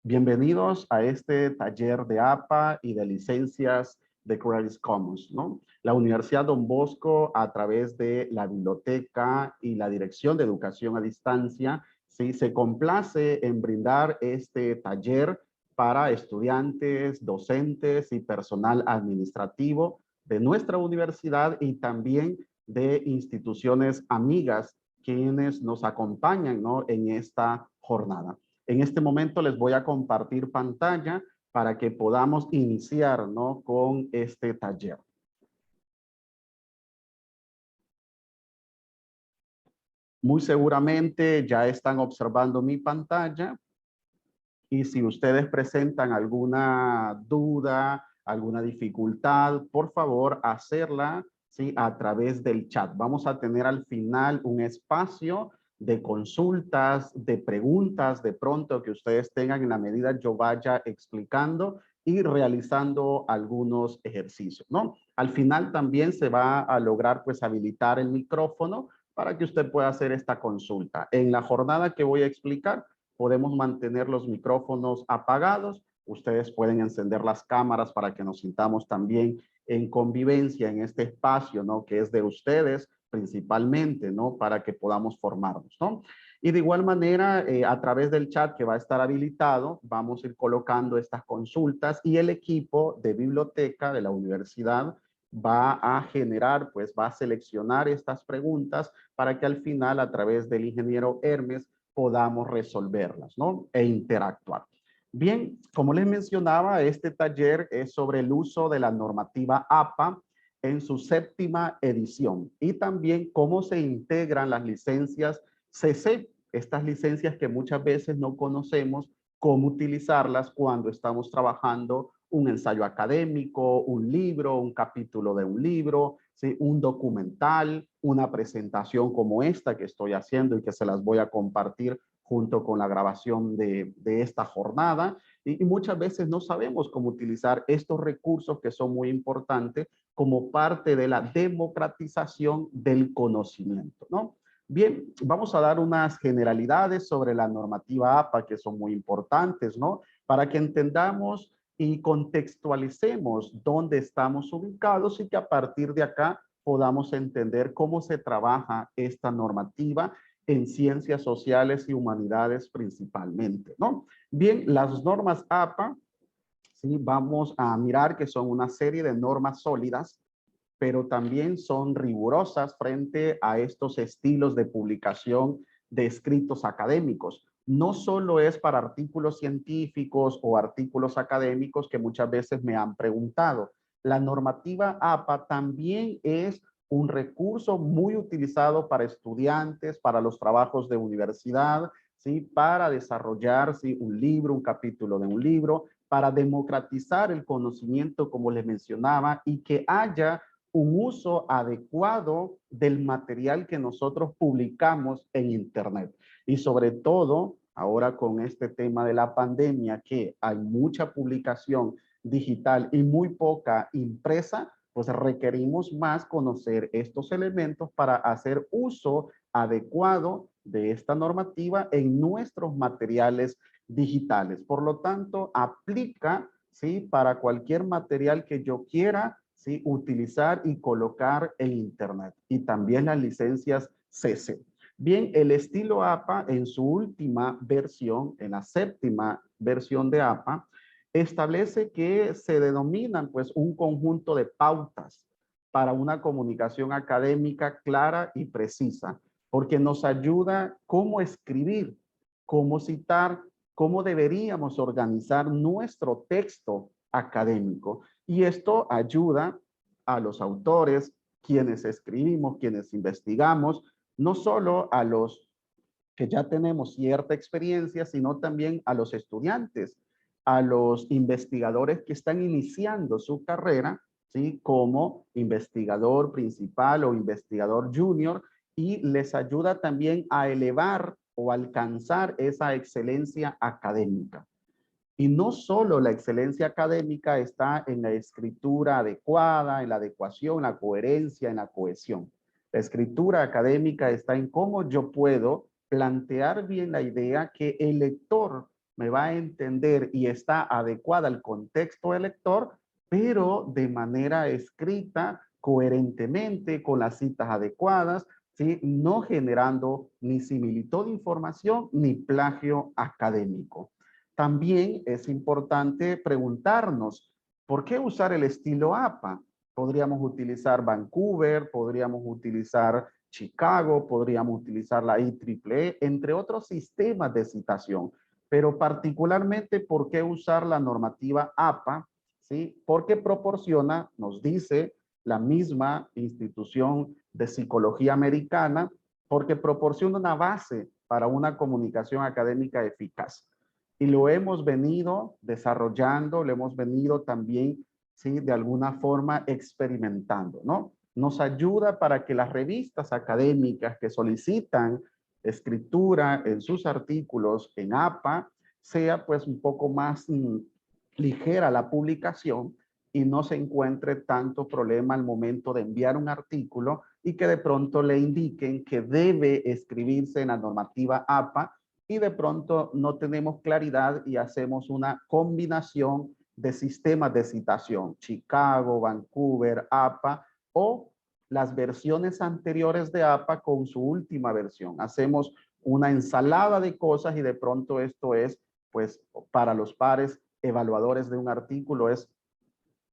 Bienvenidos a este taller de APA y de licencias de Creative Commons, ¿no? La Universidad Don Bosco, a través de la biblioteca y la Dirección de Educación a Distancia, ¿sí? Se complace en brindar este taller para estudiantes, docentes y personal administrativo de nuestra universidad y también de instituciones amigas quienes nos acompañan, ¿no? En esta jornada. En este momento les voy a compartir pantalla para que podamos iniciar, ¿no? Con este taller. Muy seguramente ya están observando mi pantalla y si ustedes presentan alguna duda, alguna dificultad, por favor, hacerla, ¿sí? A través del chat. Vamos a tener al final un espacio de consultas, de preguntas, de pronto que ustedes tengan en la medida yo vaya explicando y realizando algunos ejercicios, ¿no? Al final también se va a lograr pues habilitar el micrófono para que usted pueda hacer esta consulta. En la jornada que voy a explicar, podemos mantener los micrófonos apagados. Ustedes pueden encender las cámaras para que nos sintamos también en convivencia en este espacio, ¿no? Que es de ustedes principalmente, ¿no? Para que podamos formarnos, ¿no? Y de igual manera, a través del chat que va a estar habilitado, vamos a ir colocando estas consultas y el equipo de biblioteca de la universidad va a generar, pues va a seleccionar estas preguntas para que al final, a través del ingeniero Hermes, podamos resolverlas, ¿no? E interactuar. Bien, como les mencionaba, este taller es sobre el uso de la normativa APA en su séptima edición y también cómo se integran las licencias CC, estas licencias que muchas veces no conocemos cómo utilizarlas cuando estamos trabajando un ensayo académico, un libro, un capítulo de un libro, ¿sí? Un documental, una presentación como esta que estoy haciendo y que se las voy a compartir junto con la grabación de esta jornada. Y muchas veces no sabemos cómo utilizar estos recursos que son muy importantes como parte de la democratización del conocimiento, ¿no? Bien, vamos a dar unas generalidades sobre la normativa APA que son muy importantes, ¿no? Para que entendamos y contextualicemos dónde estamos ubicados y que a partir de acá podamos entender cómo se trabaja esta normativa en ciencias sociales y humanidades principalmente, ¿no? Bien, las normas APA, ¿sí? Vamos a mirar que son una serie de normas sólidas, pero también son rigurosas frente a estos estilos de publicación de escritos académicos. No solo es para artículos científicos o artículos académicos que muchas veces me han preguntado. La normativa APA también es un recurso muy utilizado para estudiantes, para los trabajos de universidad, ¿sí? Para desarrollar, ¿sí? Un libro, un capítulo de un libro, para democratizar el conocimiento, como les mencionaba, y que haya un uso adecuado del material que nosotros publicamos en Internet. Y sobre todo, ahora con este tema de la pandemia, que hay mucha publicación digital y muy poca impresa, pues requerimos más conocer estos elementos para hacer uso adecuado de esta normativa en nuestros materiales digitales. Por lo tanto, aplica, ¿sí? Para cualquier material que yo quiera, ¿sí? Utilizar y colocar en Internet. Y también las licencias CC. Bien, el estilo APA en su última versión, en la séptima versión de APA, establece que se denominan pues un conjunto de pautas para una comunicación académica clara y precisa, porque nos ayuda cómo escribir, cómo citar, cómo deberíamos organizar nuestro texto académico. Y esto ayuda a los autores, quienes escribimos, quienes investigamos, no solo a los que ya tenemos cierta experiencia, sino también a los estudiantes, a los investigadores que están iniciando su carrera, ¿sí? Como investigador principal o investigador junior, y les ayuda también a elevar o alcanzar esa excelencia académica. Y no solo la excelencia académica está en la escritura adecuada, en la adecuación, la coherencia, en la cohesión. La escritura académica está en cómo yo puedo plantear bien la idea que el lector me va a entender y está adecuada al contexto del lector, pero de manera escrita, coherentemente, con las citas adecuadas, ¿sí? No generando ni similitud de información ni plagio académico. También es importante preguntarnos, ¿por qué usar el estilo APA? Podríamos utilizar Vancouver, podríamos utilizar Chicago, podríamos utilizar la IEEE, entre otros sistemas de citación. Pero particularmente, ¿por qué usar la normativa APA? ¿Sí? Porque proporciona, nos dice la misma institución de psicología americana, porque proporciona una base para una comunicación académica eficaz. Y lo hemos venido desarrollando, lo hemos venido también, ¿sí? De alguna forma experimentando, ¿no? Nos ayuda para que las revistas académicas que solicitan escritura en sus artículos en APA sea pues un poco más ligera la publicación y no se encuentre tanto problema al momento de enviar un artículo y que de pronto le indiquen que debe escribirse en la normativa APA y de pronto no tenemos claridad y hacemos una combinación de sistemas de citación, Chicago, Vancouver, APA o las versiones anteriores de APA con su última versión. Hacemos una ensalada de cosas y de pronto esto es, pues, para los pares evaluadores de un artículo es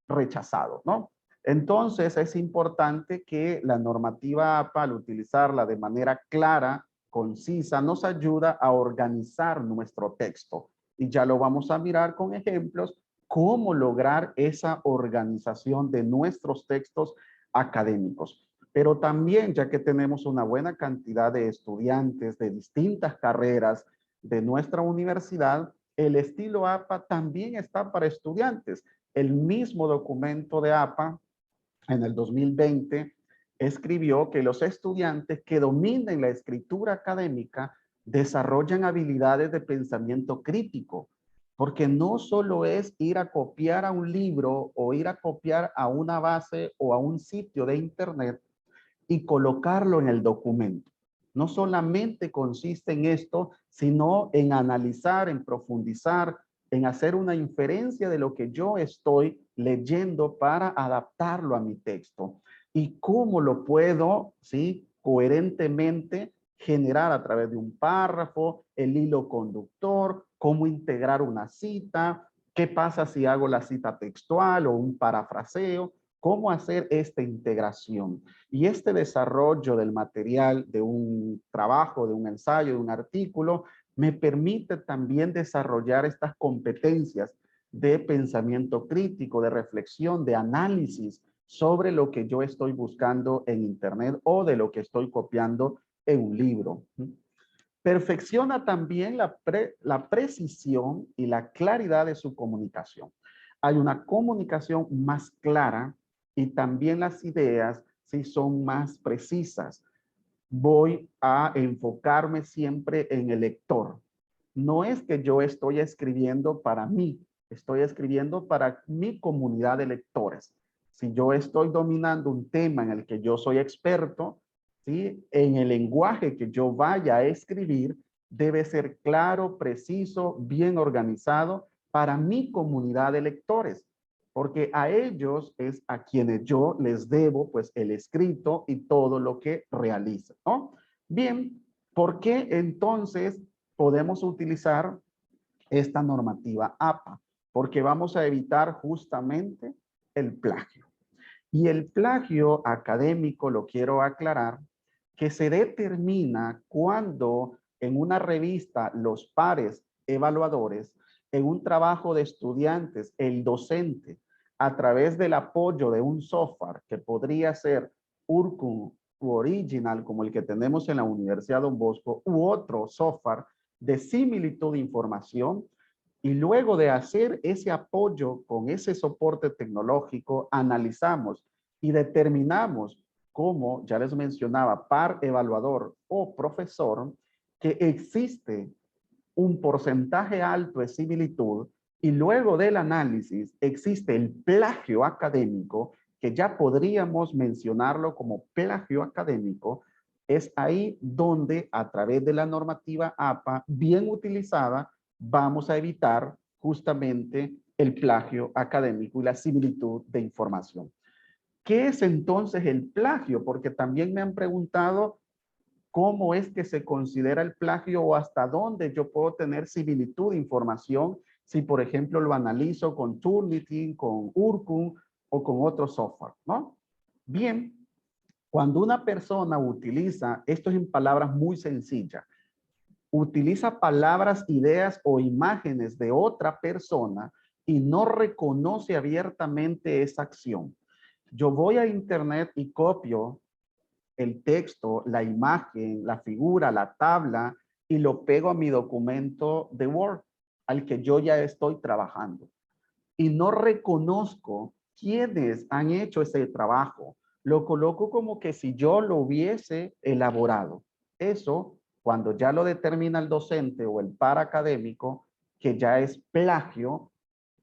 rechazado, ¿no? Entonces es importante que la normativa APA, al utilizarla de manera clara, concisa, nos ayuda a organizar nuestro texto. Y ya lo vamos a mirar con ejemplos, cómo lograr esa organización de nuestros textos académicos. Pero también, ya que tenemos una buena cantidad de estudiantes de distintas carreras de nuestra universidad, el estilo APA también está para estudiantes. El mismo documento de APA en el 2020 escribió que los estudiantes que dominen la escritura académica desarrollan habilidades de pensamiento crítico, porque no solo es ir a copiar a un libro o ir a copiar a una base o a un sitio de internet y colocarlo en el documento. No solamente consiste en esto, sino en analizar, en profundizar, en hacer una inferencia de lo que yo estoy leyendo para adaptarlo a mi texto. Y cómo lo puedo, ¿sí? Coherentemente generar a través de un párrafo, el hilo conductor, cómo integrar una cita, qué pasa si hago la cita textual o un parafraseo, cómo hacer esta integración. Y este desarrollo del material, de un trabajo, de un ensayo, de un artículo, me permite también desarrollar estas competencias de pensamiento crítico, de reflexión, de análisis sobre lo que yo estoy buscando en internet o de lo que estoy copiando en un libro. Perfecciona también la precisión y la claridad de su comunicación. Hay una comunicación más clara y también las ideas sí son más precisas. Voy a enfocarme siempre en el lector. No es que yo estoy escribiendo para mí, estoy escribiendo para mi comunidad de lectores. Si yo estoy dominando un tema en el que yo soy experto, ¿sí? En el lenguaje que yo vaya a escribir, debe ser claro, preciso, bien organizado para mi comunidad de lectores, porque a ellos es a quienes yo les debo pues el escrito y todo lo que realizan, ¿no? Bien, ¿por qué entonces podemos utilizar esta normativa APA? Porque vamos a evitar justamente el plagio. Y el plagio académico, lo quiero aclarar, que se determina cuando en una revista los pares evaluadores, en un trabajo de estudiantes, el docente, a través del apoyo de un software que podría ser Urcum u Original, como el que tenemos en la Universidad Don Bosco, u otro software de similitud de información, y luego de hacer ese apoyo con ese soporte tecnológico, analizamos y determinamos, como ya les mencionaba, par evaluador o profesor, que existe un porcentaje alto de similitud y luego del análisis existe el plagio académico, que ya podríamos mencionarlo como plagio académico. Es ahí donde a través de la normativa APA bien utilizada vamos a evitar justamente el plagio académico y la similitud de información. ¿Qué es entonces el plagio? Porque también me han preguntado cómo es que se considera el plagio o hasta dónde yo puedo tener similitud de información si, por ejemplo, lo analizo con Turnitin, con Urkun o con otro software, ¿no? Bien, cuando una persona utiliza, esto es en palabras muy sencillas, utiliza palabras, ideas o imágenes de otra persona y no reconoce abiertamente esa acción. Yo voy a internet y copio el texto, la imagen, la figura, la tabla y lo pego a mi documento de Word al que yo ya estoy trabajando. Y no reconozco quiénes han hecho ese trabajo. Lo coloco como que si yo lo hubiese elaborado. Eso, cuando ya lo determina el docente o el par académico, que ya es plagio,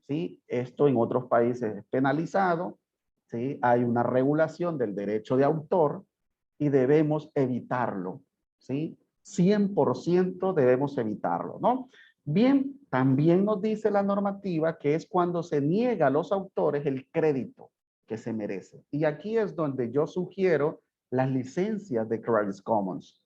¿sí? Esto en otros países es penalizado, ¿sí? Hay una regulación del derecho de autor y debemos evitarlo, ¿sí? 100% debemos evitarlo, ¿no? Bien, también nos dice la normativa que es cuando se niega a los autores el crédito que se merece. Y aquí es donde yo sugiero las licencias de Creative Commons.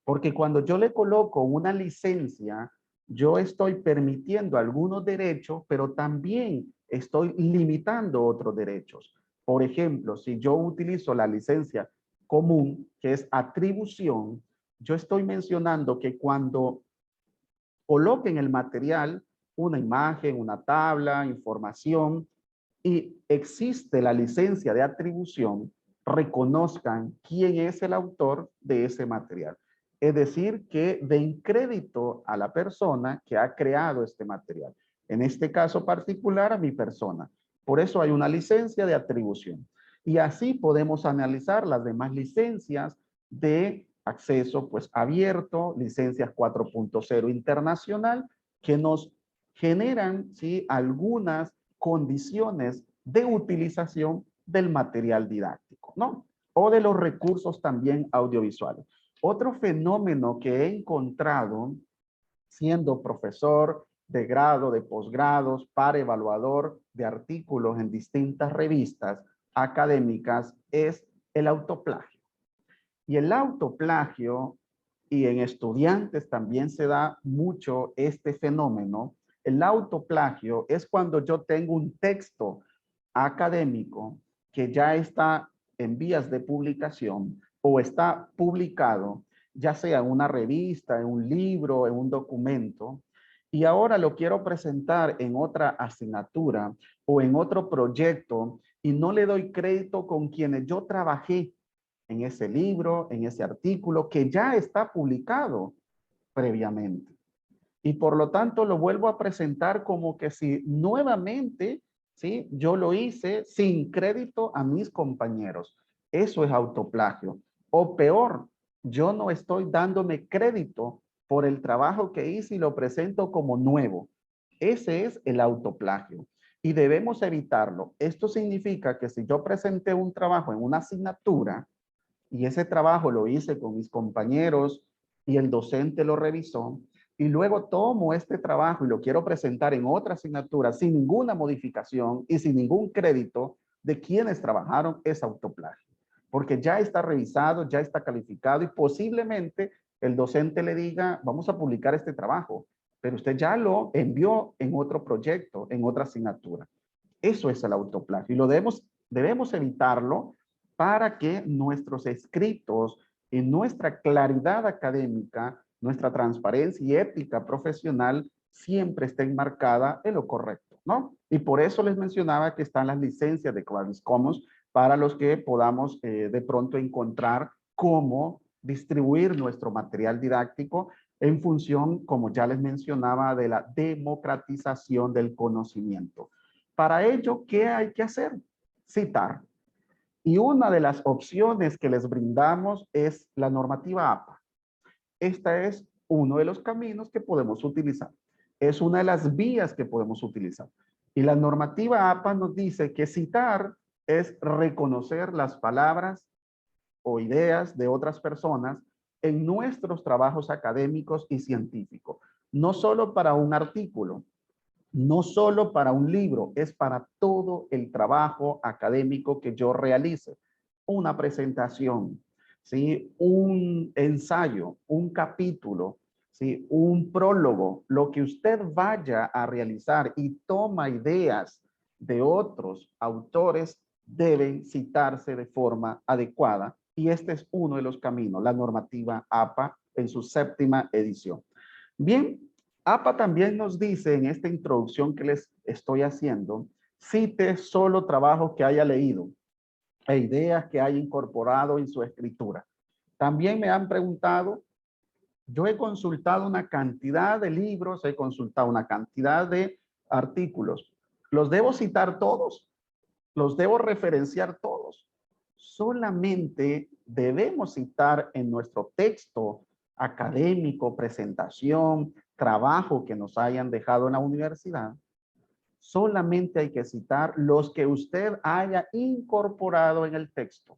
Porque cuando yo le coloco una licencia, yo estoy permitiendo algunos derechos, pero también estoy limitando otros derechos. Por ejemplo, si yo utilizo la licencia común, que es atribución, yo estoy mencionando que cuando coloquen el material, una imagen, una tabla, información, y existe la licencia de atribución, reconozcan quién es el autor de ese material. Es decir, que den crédito a la persona que ha creado este material. En este caso particular, a mi persona. Por eso hay una licencia de atribución. Y así podemos analizar las demás licencias de acceso pues abierto, licencias 4.0 internacional, que nos generan ¿sí? algunas condiciones de utilización del material didáctico, ¿no? O de los recursos también audiovisuales. Otro fenómeno que he encontrado siendo profesor de grado, de posgrados, para evaluador de artículos en distintas revistas académicas es el autoplagio. Y el autoplagio, y en estudiantes también se da mucho este fenómeno, el autoplagio es cuando yo tengo un texto académico que ya está en vías de publicación o está publicado, ya sea en una revista, en un libro, en un documento, y ahora lo quiero presentar en otra asignatura o en otro proyecto y no le doy crédito con quienes yo trabajé en ese libro, en ese artículo que ya está publicado previamente. Y por lo tanto lo vuelvo a presentar como que si nuevamente, ¿sí? Yo lo hice sin crédito a mis compañeros. Eso es autoplagio. O peor, yo no estoy dándome crédito por el trabajo que hice y lo presento como nuevo. Ese es el autoplagio. Y debemos evitarlo. Esto significa que si yo presenté un trabajo en una asignatura, y ese trabajo lo hice con mis compañeros y el docente lo revisó y luego tomo este trabajo y lo quiero presentar en otra asignatura sin ninguna modificación y sin ningún crédito de quienes trabajaron, es autoplagio. Porque ya está revisado, ya está calificado y posiblemente el docente le diga, vamos a publicar este trabajo, pero usted ya lo envió en otro proyecto, en otra asignatura. Eso es el autoplagio y lo debemos evitarlo para que nuestros escritos y nuestra claridad académica, nuestra transparencia y ética profesional siempre estén marcada en lo correcto, ¿no? Y por eso les mencionaba que están las licencias de Creative Commons para los que podamos de pronto encontrar cómo distribuir nuestro material didáctico en función, como ya les mencionaba, de la democratización del conocimiento. Para ello, ¿qué hay que hacer? Citar. Y una de las opciones que les brindamos es la normativa APA. Esta es uno de los caminos que podemos utilizar. Es una de las vías que podemos utilizar. Y la normativa APA nos dice que citar es reconocer las palabras o ideas de otras personas en nuestros trabajos académicos y científicos. no solo para un artículo, no solo para un libro, es para todo el trabajo académico que yo realice. Una presentación, ¿sí? Un ensayo, un capítulo, ¿sí? Un prólogo, lo que usted vaya a realizar y toma ideas de otros autores, deben citarse de forma adecuada. Y este es uno de los caminos, la normativa APA en su 7ª edición. Bien, APA también nos dice en esta introducción que les estoy haciendo, cite solo trabajos que haya leído e ideas que haya incorporado en su escritura. También me han preguntado, yo he consultado una cantidad de libros, he consultado una cantidad de artículos. ¿Los debo citar todos? ¿Los debo referenciar todos? Solamente debemos citar en nuestro texto académico, presentación, trabajo que nos hayan dejado en la universidad. Solamente hay que citar los que usted haya incorporado en el texto.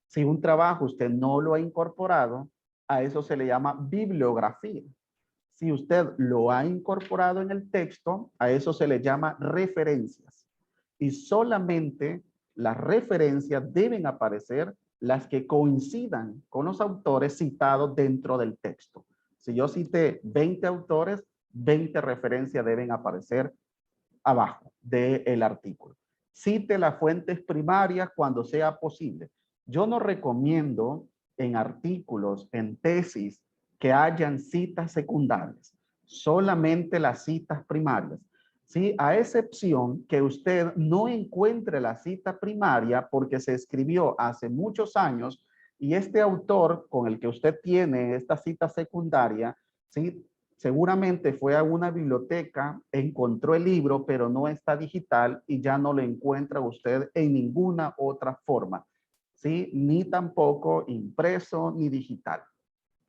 Si un trabajo usted no lo ha incorporado, a eso se le llama bibliografía. Si usted lo ha incorporado en el texto, a eso se le llama referencias. Y solamente las referencias deben aparecer las que coincidan con los autores citados dentro del texto. Si yo cité 20 autores, 20 referencias deben aparecer abajo del artículo. Cite las fuentes primarias cuando sea posible. Yo no recomiendo en artículos, en tesis, que hayan citas secundarias, solamente las citas primarias. ¿Sí? A excepción que usted no encuentre la cita primaria porque se escribió hace muchos años y este autor con el que usted tiene esta cita secundaria, ¿sí? Seguramente fue a una biblioteca, encontró el libro, pero no está digital y ya no lo encuentra usted en ninguna otra forma, ¿sí? Ni tampoco impreso ni digital.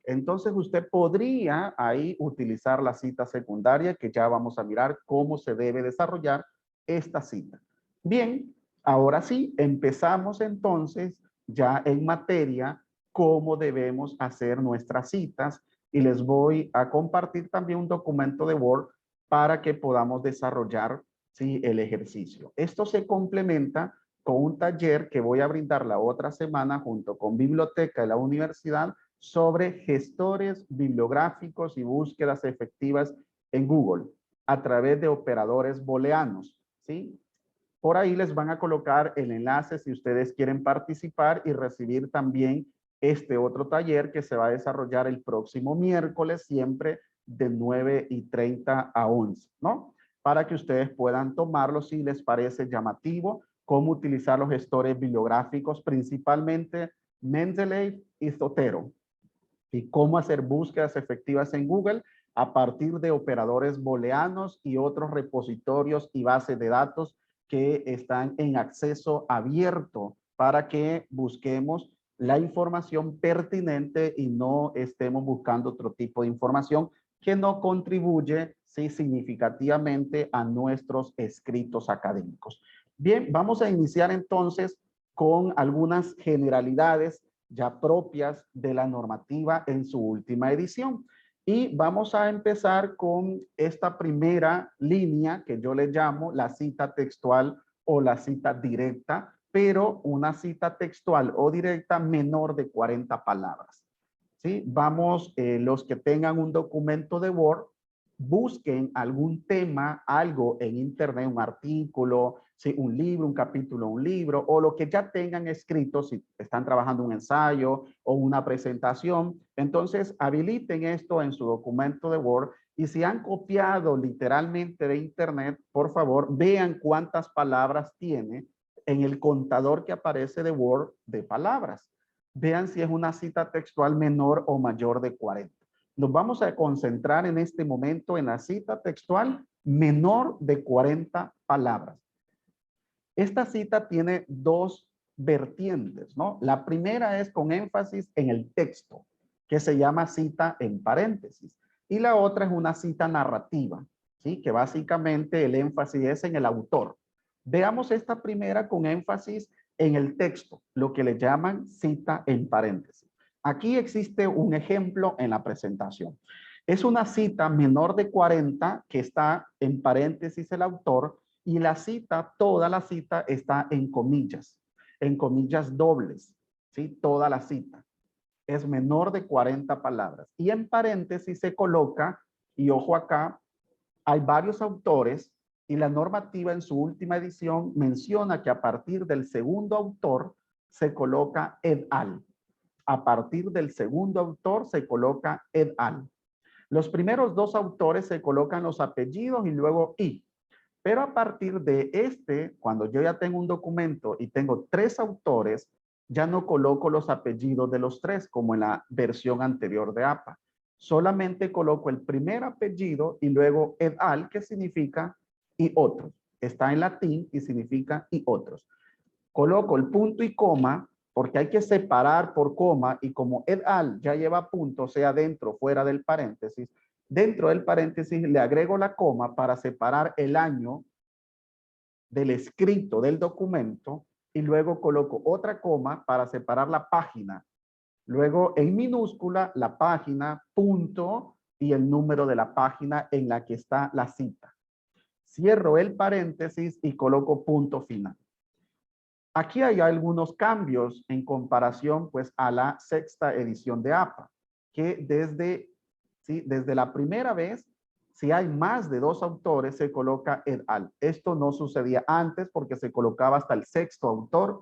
Entonces usted podría ahí utilizar la cita secundaria, que ya vamos a mirar cómo se debe desarrollar esta cita. Bien, ahora sí, empezamos entonces ya en materia cómo debemos hacer nuestras citas y les voy a compartir también un documento de Word para que podamos desarrollar, ¿sí?, el ejercicio. Esto se complementa con un taller que voy a brindar la otra semana junto con Biblioteca de la Universidad sobre gestores bibliográficos y búsquedas efectivas en Google a través de operadores booleanos, ¿sí? Por ahí les van a colocar el enlace si ustedes quieren participar y recibir también este otro taller que se va a desarrollar el próximo miércoles, siempre de 9:30 a 11, ¿no? Para que ustedes puedan tomarlo si les parece llamativo, cómo utilizar los gestores bibliográficos, principalmente Mendeley y Zotero, y cómo hacer búsquedas efectivas en Google a partir de operadores booleanos y otros repositorios y bases de datos que están en acceso abierto para que busquemos la información pertinente y no estemos buscando otro tipo de información que no contribuye, sí, significativamente a nuestros escritos académicos. Bien, vamos a iniciar entonces con algunas generalidades ya propias de la normativa en su última edición. Y vamos a empezar con esta primera línea que yo le llamo la cita textual o la cita directa, pero una cita textual o directa menor de 40 palabras. ¿Sí? Vamos, los que tengan un documento de Word, busquen algún tema, algo en internet, un artículo, ¿sí?, un libro, un capítulo, un libro, o lo que ya tengan escrito, si están trabajando un ensayo o una presentación. Entonces, habiliten esto en su documento de Word y si han copiado literalmente de internet, por favor, vean cuántas palabras tiene en el contador que aparece de Word de palabras. Vean si es una cita textual menor o mayor de 40. Nos vamos a concentrar en este momento en la cita textual menor de 40 palabras. Esta cita tiene dos vertientes, ¿no? La primera es con énfasis en el texto, que se llama cita en paréntesis. Y la otra es una cita narrativa, ¿sí? Que básicamente el énfasis es en el autor. Veamos esta primera con énfasis en el texto, lo que le llaman cita en paréntesis. Aquí existe un ejemplo en la presentación. Es una cita menor de 40 que está en paréntesis el autor y la cita, toda la cita está en comillas dobles, ¿sí? Toda la cita es menor de 40 palabras. Y en paréntesis se coloca, y ojo acá, hay varios autores y la normativa en su última edición menciona que a partir del segundo autor se coloca et al. A partir del segundo autor se coloca et al. Los primeros dos autores se colocan los apellidos y luego y. Pero a partir de cuando yo ya tengo un documento y tengo 3 autores, ya no coloco los apellidos de los 3 como en la versión anterior de APA. Solamente coloco el primer apellido y luego et al, que significa y otros. Está en latín y significa y otros. Coloco el punto y coma porque hay que separar por coma y como et al ya lleva punto, sea dentro o fuera del paréntesis, dentro del paréntesis le agrego la coma para separar el año del escrito del documento y luego coloco otra coma para separar la página. Luego en minúscula la página, punto y el número de la página en la que está la cita. Cierro el paréntesis y coloco punto final. Aquí hay algunos cambios en comparación pues a la 6ª edición de APA, que desde la primera vez, si hay más de 2 autores, se coloca et al. Esto no sucedía antes porque se colocaba hasta el 6º autor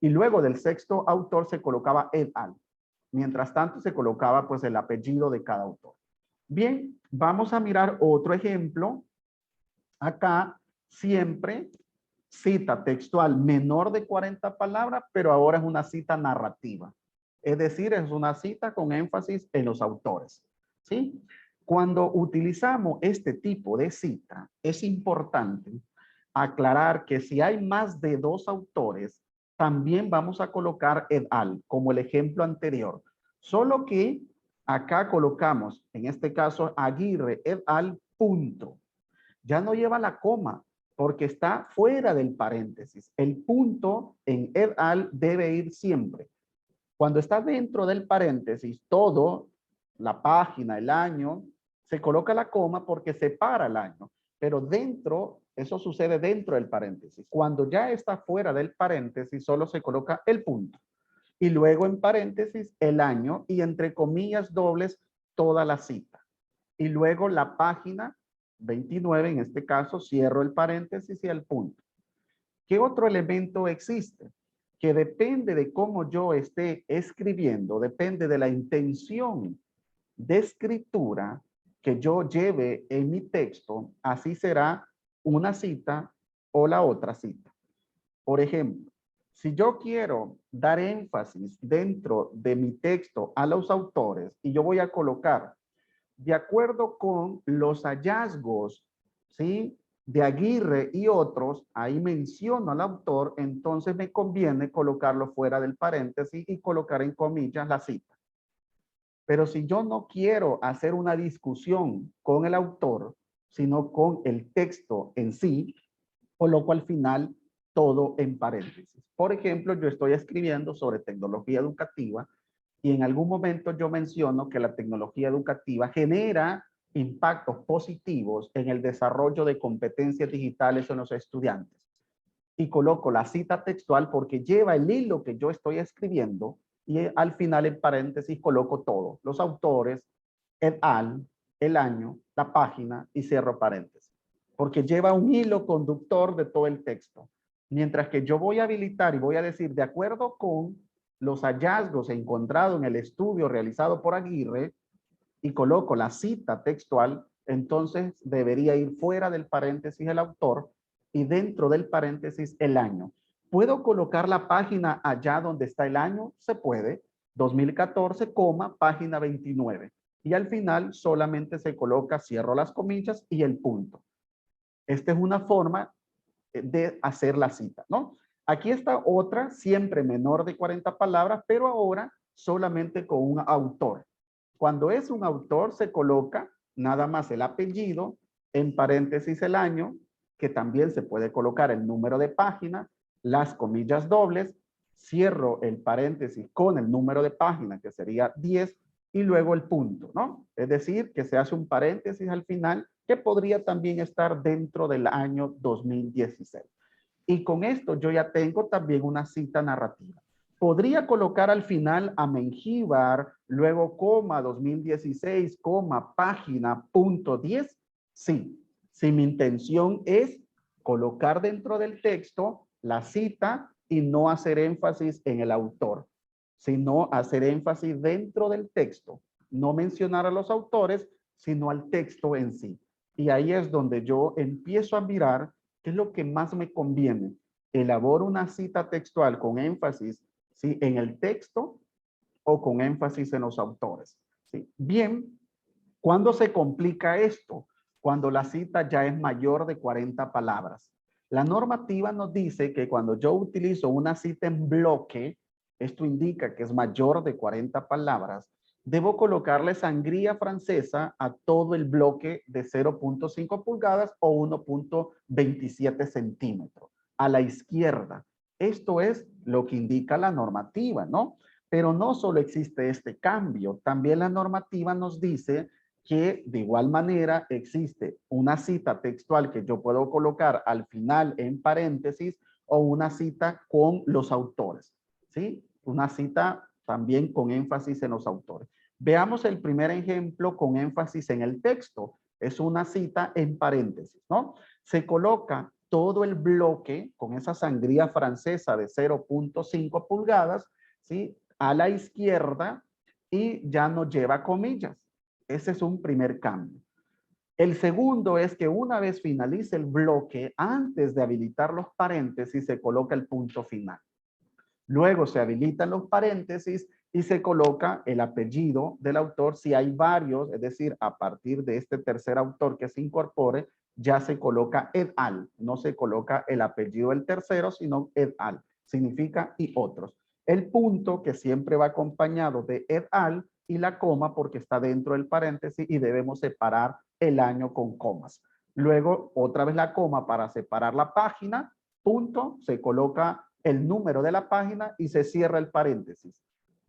y luego del 6º autor se colocaba et al. Mientras tanto se colocaba pues el apellido de cada autor. Bien, vamos a mirar otro ejemplo. Acá siempre cita textual menor de 40 palabras, pero ahora es una cita narrativa. Es decir, es una cita con énfasis en los autores. ¿Sí? Cuando utilizamos este tipo de cita, es importante aclarar que si hay más de 2 autores, también vamos a colocar et al, como el ejemplo anterior. Solo que acá colocamos, en este caso, Aguirre et al, punto. Ya no lleva la coma porque está fuera del paréntesis. El punto en et al debe ir siempre. Cuando está dentro del paréntesis, todo, la página, el año, se coloca la coma porque separa el año. Pero dentro, eso sucede dentro del paréntesis. Cuando ya está fuera del paréntesis, solo se coloca el punto. Y luego en paréntesis, el año y entre comillas dobles, toda la cita. Y luego la página 29, en este caso, cierro el paréntesis y el punto. ¿Qué otro elemento existe? Que depende de cómo yo esté escribiendo, depende de la intención de escritura que yo lleve en mi texto, así será una cita o la otra cita. Por ejemplo, si yo quiero dar énfasis dentro de mi texto a los autores y yo voy a colocar de acuerdo con los hallazgos, ¿sí?, de Aguirre y otros, ahí menciono al autor, entonces me conviene colocarlo fuera del paréntesis y colocar en comillas la cita. Pero si yo no quiero hacer una discusión con el autor, sino con el texto en sí, coloco al final todo en paréntesis. Por ejemplo, yo estoy escribiendo sobre tecnología educativa y en algún momento yo menciono que la tecnología educativa genera impactos positivos en el desarrollo de competencias digitales en los estudiantes. Y coloco la cita textual porque lleva el hilo que yo estoy escribiendo y al final en paréntesis coloco todo, los autores, et al, el año, la página y cierro paréntesis. Porque lleva un hilo conductor de todo el texto. Mientras que yo voy a habilitar y voy a decir, de acuerdo con los hallazgos encontrados en el estudio realizado por Aguirre, y coloco la cita textual, entonces debería ir fuera del paréntesis el autor y dentro del paréntesis el año. ¿Puedo colocar la página allá donde está el año? Se puede. 2014, página 29. Y al final solamente se coloca, cierro las comillas y el punto. Esta es una forma de hacer la cita, ¿no? Aquí está otra, siempre menor de 40 palabras, pero ahora solamente con un autor. Cuando es un autor se coloca nada más el apellido, en paréntesis el año, que también se puede colocar el número de página, las comillas dobles, cierro el paréntesis con el número de página, que sería 10, y luego el punto, ¿no? Es decir, que se hace un paréntesis al final que podría también estar dentro del año 2016. Y con esto yo ya tengo también una cita narrativa. Podría colocar al final a Mengíbar, luego coma 2016, coma página punto 10. Sí, si mi intención es colocar dentro del texto la cita y no hacer énfasis en el autor, sino hacer énfasis dentro del texto, no mencionar a los autores, sino al texto en sí. Y ahí es donde yo empiezo a mirar qué es lo que más me conviene. Elaboro una cita textual con énfasis, ¿sí?, en el texto o con énfasis en los autores. ¿Sí? Bien, ¿cuándo se complica esto? Cuando la cita ya es mayor de 40 palabras. La normativa nos dice que cuando yo utilizo una cita en bloque, esto indica que es mayor de 40 palabras, debo colocarle sangría francesa a todo el bloque de 0.5 pulgadas o 1.27 centímetros a la izquierda. Esto es lo que indica la normativa, ¿no? Pero no solo existe este cambio, también la normativa nos dice que de igual manera existe una cita textual que yo puedo colocar al final en paréntesis o una cita con los autores, ¿sí? Una cita también con énfasis en los autores. Veamos el primer ejemplo con énfasis en el texto. Es una cita en paréntesis, ¿no? Se coloca todo el bloque con esa sangría francesa de 0.5 pulgadas, ¿sí?, a la izquierda y ya no lleva comillas. Ese es un primer cambio. El segundo es que una vez finalice el bloque, antes de habilitar los paréntesis, se coloca el punto final. Luego se habilitan los paréntesis y se coloca el apellido del autor. Si hay varios, es decir, a partir de este tercer autor que se incorpore, ya se coloca et al. No se coloca el apellido del tercero, sino et al. Significa y otros. El punto que siempre va acompañado de et al y la coma porque está dentro del paréntesis y debemos separar el año con comas. Luego, otra vez la coma para separar la página, punto, se coloca el número de la página y se cierra el paréntesis.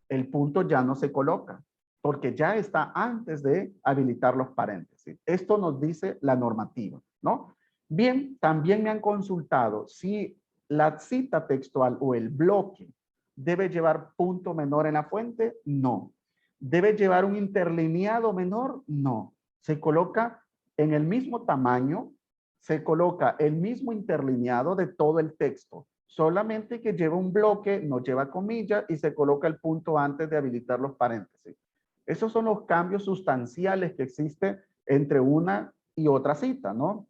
El punto ya no se coloca porque ya está antes de habilitar los paréntesis. Esto nos dice la normativa, ¿no? Bien, también me han consultado si la cita textual o el bloque debe llevar punto menor en la fuente. No. ¿Debe llevar un interlineado menor? No. Se coloca en el mismo tamaño, se coloca el mismo interlineado de todo el texto, solamente que lleva un bloque, no lleva comillas y se coloca el punto antes de habilitar los paréntesis. Esos son los cambios sustanciales que existen entre una y otra cita, ¿no?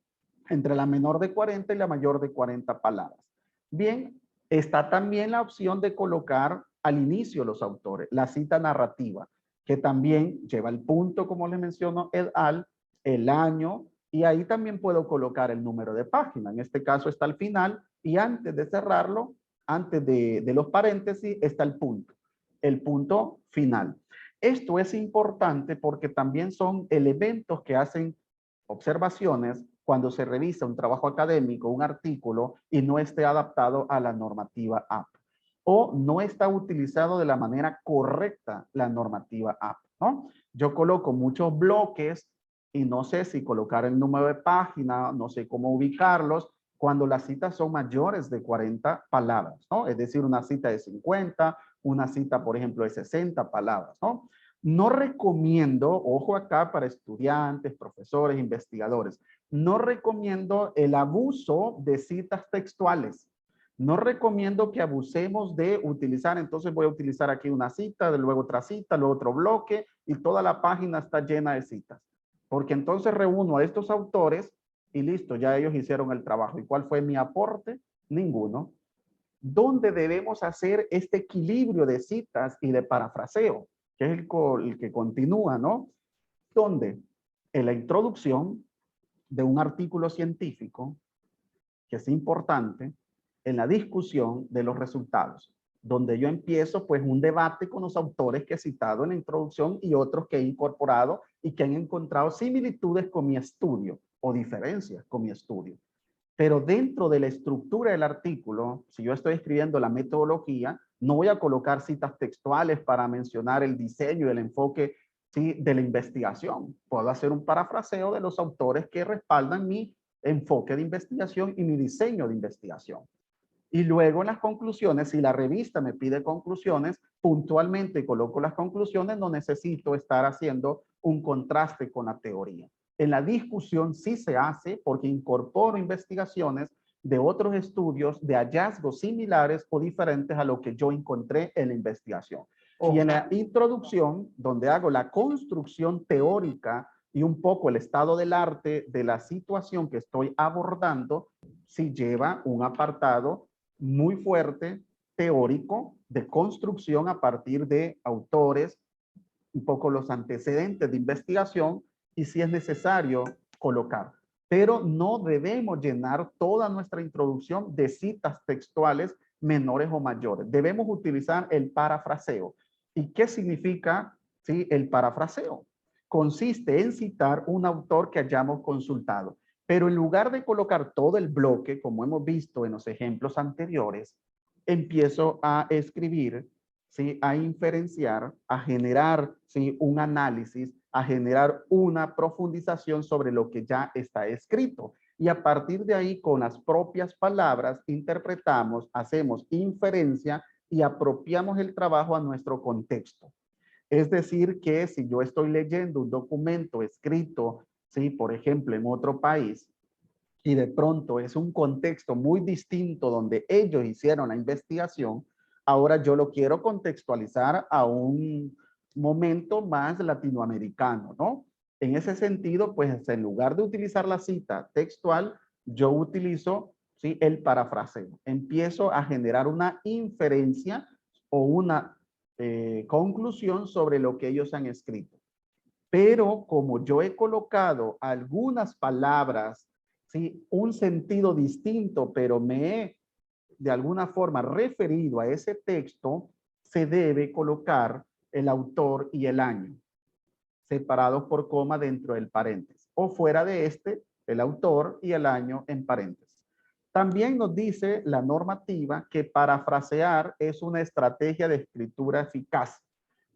Entre la menor de 40 y la mayor de 40 palabras. Bien, está también la opción de colocar al inicio los autores, la cita narrativa, que también lleva el punto, como les menciono, et al, el año, y ahí también puedo colocar el número de página. En este caso está al final y antes de cerrarlo, antes de los paréntesis, está el punto final. Esto es importante porque también son elementos que hacen observaciones cuando se revisa un trabajo académico, un artículo, y no esté adaptado a la normativa AP. O no está utilizado de la manera correcta la normativa AP, ¿no? Yo coloco muchos bloques y no sé si colocar el número de página, no sé cómo ubicarlos, cuando las citas son mayores de 40 palabras, ¿no? Es decir, una cita de 50, una cita, por ejemplo, de 60 palabras, ¿no? No recomiendo, ojo acá para estudiantes, profesores, investigadores, no recomiendo el abuso de citas textuales. No recomiendo que abusemos de utilizar, entonces voy a utilizar aquí una cita, luego otra cita, luego otro bloque y toda la página está llena de citas. Porque entonces reúno a estos autores y listo, ya ellos hicieron el trabajo. ¿Y cuál fue mi aporte? Ninguno. ¿Dónde debemos hacer este equilibrio de citas y de parafraseo? Que es el que continúa, ¿no? ¿Dónde? En la introducción de un artículo científico, que es importante, en la discusión de los resultados, donde yo empiezo pues un debate con los autores que he citado en la introducción y otros que he incorporado y que han encontrado similitudes con mi estudio o diferencias con mi estudio. Pero dentro de la estructura del artículo, si yo estoy escribiendo la metodología, no voy a colocar citas textuales para mencionar el diseño y el enfoque ¿sí?, de la investigación. Puedo hacer un parafraseo de los autores que respaldan mi enfoque de investigación y mi diseño de investigación. Y luego en las conclusiones, si la revista me pide conclusiones, puntualmente coloco las conclusiones, no necesito estar haciendo un contraste con la teoría. En la discusión sí se hace porque incorporo investigaciones de otros estudios de hallazgos similares o diferentes a lo que yo encontré en la investigación. Y en la introducción, donde hago la construcción teórica y un poco el estado del arte de la situación que estoy abordando, sí lleva un apartado muy fuerte, teórico, de construcción a partir de autores, un poco los antecedentes de investigación y si es necesario colocar. Pero no debemos llenar toda nuestra introducción de citas textuales menores o mayores. Debemos utilizar el parafraseo. ¿Y qué significa, sí, el parafraseo? Consiste en citar un autor que hayamos consultado. Pero en lugar de colocar todo el bloque, como hemos visto en los ejemplos anteriores, empiezo a escribir, ¿sí?, a inferenciar, a generar, ¿sí?, un análisis, a generar una profundización sobre lo que ya está escrito. Y a partir de ahí, con las propias palabras, interpretamos, hacemos inferencia y apropiamos el trabajo a nuestro contexto. Es decir, que si yo estoy leyendo un documento escrito, ¿sí?, por ejemplo, en otro país, y de pronto es un contexto muy distinto donde ellos hicieron la investigación, ahora yo lo quiero contextualizar a un momento más latinoamericano, ¿no? En ese sentido, pues en lugar de utilizar la cita textual, yo utilizo, ¿sí?, el parafraseo. Empiezo a generar una inferencia o una conclusión sobre lo que ellos han escrito. Pero como yo he colocado algunas palabras, ¿sí?, un sentido distinto, pero me he de alguna forma referido a ese texto, se debe colocar el autor y el año, separados por coma dentro del paréntesis, o fuera de este, el autor y el año en paréntesis. También nos dice la normativa que parafrasear es una estrategia de escritura eficaz,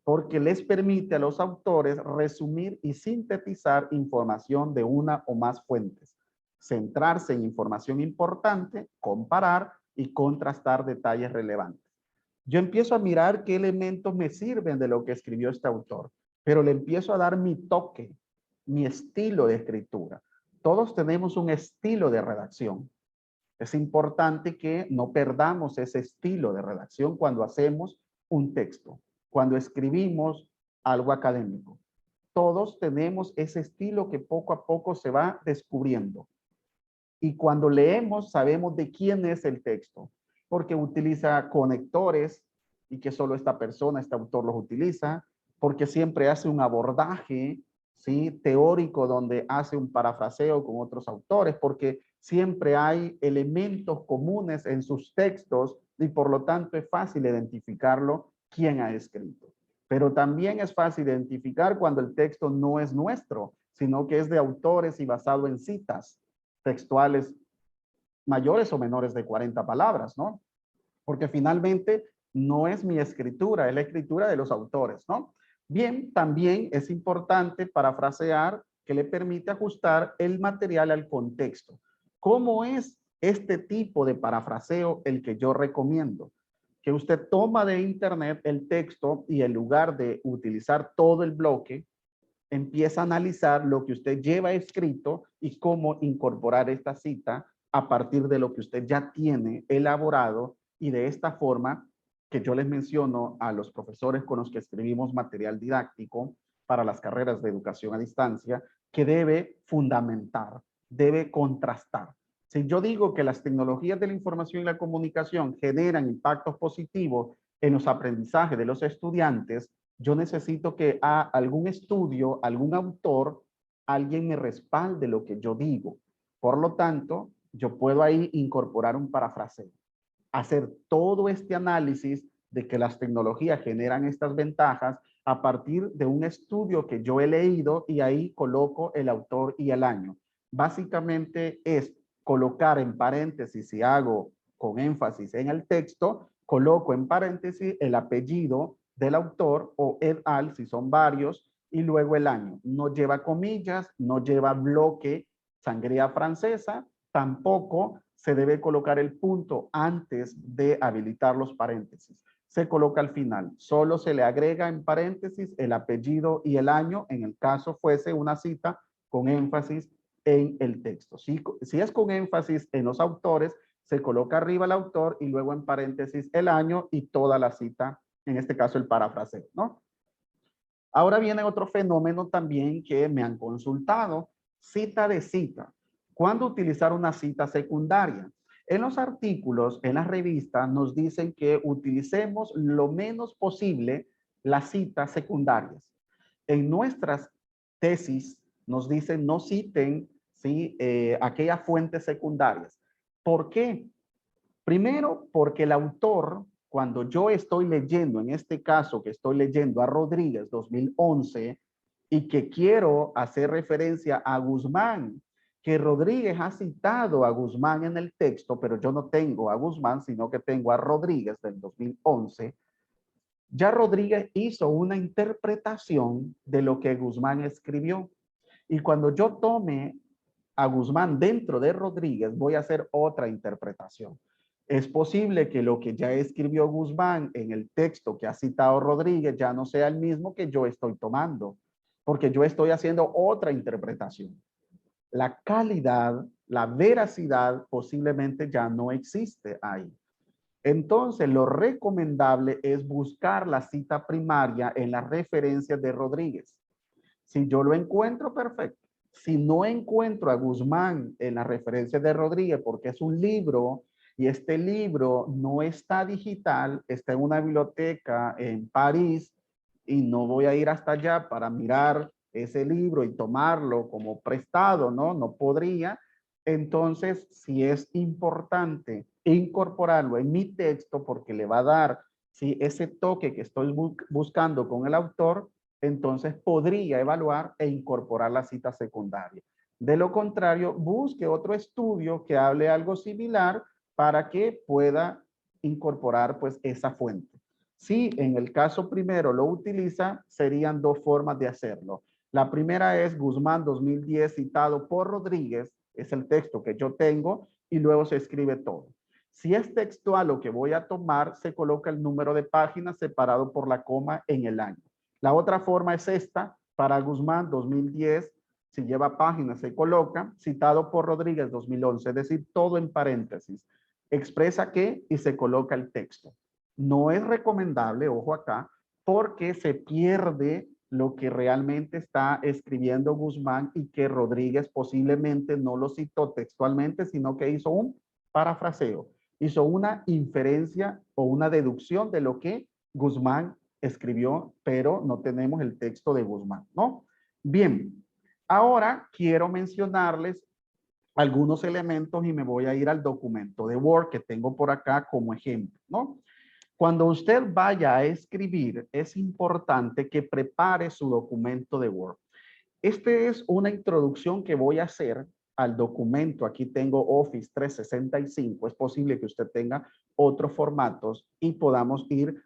porque les permite a los autores resumir y sintetizar información de una o más fuentes, centrarse en información importante, comparar y contrastar detalles relevantes. Yo empiezo a mirar qué elementos me sirven de lo que escribió este autor, pero le empiezo a dar mi toque, mi estilo de escritura. Todos tenemos un estilo de redacción. Es importante que no perdamos ese estilo de redacción cuando hacemos un texto, cuando escribimos algo académico. Todos tenemos ese estilo que poco a poco se va descubriendo. Y cuando leemos sabemos de quién es el texto, porque utiliza conectores y que solo esta persona, este autor los utiliza, porque siempre hace un abordaje, ¿sí?, teórico donde hace un parafraseo con otros autores, porque siempre hay elementos comunes en sus textos y por lo tanto es fácil identificarlo quién ha escrito. Pero también es fácil identificar cuando el texto no es nuestro, sino que es de autores y basado en citas textuales mayores o menores de 40 palabras, ¿no? Porque finalmente no es mi escritura, es la escritura de los autores, ¿no? Bien, también es importante parafrasear que le permite ajustar el material al contexto. ¿Cómo es este tipo de parafraseo el que yo recomiendo? Que usted toma de internet el texto y en lugar de utilizar todo el bloque, empieza a analizar lo que usted lleva escrito y cómo incorporar esta cita a partir de lo que usted ya tiene elaborado y de esta forma que yo les menciono a los profesores con los que escribimos material didáctico para las carreras de educación a distancia, que debe fundamentar, debe contrastar. Si yo digo que las tecnologías de la información y la comunicación generan impactos positivos en los aprendizajes de los estudiantes, yo necesito que a algún estudio, algún autor, alguien me respalde lo que yo digo. Por lo tanto, yo puedo ahí incorporar un parafraseo, hacer todo este análisis de que las tecnologías generan estas ventajas a partir de un estudio que yo he leído y ahí coloco el autor y el año. Básicamente es colocar en paréntesis, si hago con énfasis en el texto, coloco en paréntesis el apellido del autor o et al, si son varios, y luego el año. No lleva comillas, no lleva bloque sangría francesa, tampoco se debe colocar el punto antes de habilitar los paréntesis. Se coloca al final. Solo se le agrega en paréntesis el apellido y el año, en el caso fuese una cita con énfasis en el texto. Si es con énfasis en los autores, se coloca arriba el autor y luego en paréntesis el año y toda la cita, en este caso el parafraseo, ¿no? Ahora viene otro fenómeno también que me han consultado, cita de cita. ¿Cuándo utilizar una cita secundaria? En los artículos, en las revistas, nos dicen que utilicemos lo menos posible las citas secundarias. En nuestras tesis nos dicen no citen, ¿sí? Aquellas fuentes secundarias. ¿Por qué? Primero, porque el autor, cuando yo estoy leyendo, en este caso que estoy leyendo a Rodríguez 2011 y que quiero hacer referencia a Guzmán, que Rodríguez ha citado a Guzmán en el texto, pero yo no tengo a Guzmán, sino que tengo a Rodríguez del 2011, ya Rodríguez hizo una interpretación de lo que Guzmán escribió. Y cuando yo tome a Guzmán dentro de Rodríguez, voy a hacer otra interpretación. Es posible que lo que ya escribió Guzmán en el texto que ha citado Rodríguez ya no sea el mismo que yo estoy tomando, porque yo estoy haciendo otra interpretación. La calidad, la veracidad posiblemente ya no existe ahí. Entonces, lo recomendable es buscar la cita primaria en las referencias de Rodríguez. Si yo lo encuentro, perfecto. Si no encuentro a Guzmán en la referencia de Rodríguez porque es un libro y este libro no está digital, está en una biblioteca en París y no voy a ir hasta allá para mirar ese libro y tomarlo como prestado, ¿no? No podría. Entonces, sí es importante incorporarlo en mi texto porque le va a dar, ¿sí? Ese toque que estoy buscando con el autor, entonces podría evaluar e incorporar la cita secundaria. De lo contrario, busque otro estudio que hable algo similar para que pueda incorporar pues esa fuente. Si en el caso primero lo utiliza, serían dos formas de hacerlo. La primera es Guzmán 2010 citado por Rodríguez, es el texto que yo tengo y luego se escribe todo. Si es textual lo que voy a tomar, se coloca el número de páginas separado por la coma en el año. La otra forma es esta, para Guzmán 2010, si lleva páginas se coloca, citado por Rodríguez 2011, es decir, todo en paréntesis. Expresa qué y se coloca el texto. No es recomendable, ojo acá, porque se pierde lo que realmente está escribiendo Guzmán y que Rodríguez posiblemente no lo citó textualmente, sino que hizo un parafraseo, hizo una inferencia o una deducción de lo que Guzmán escribió, pero no tenemos el texto de Guzmán, ¿no? Bien, ahora quiero mencionarles algunos elementos y me voy a ir al documento de Word que tengo por acá como ejemplo, ¿no? Cuando usted vaya a escribir, es importante que prepare su documento de Word. Este es una introducción que voy a hacer al documento. Aquí tengo Office 365. Es posible que usted tenga otros formatos y podamos ir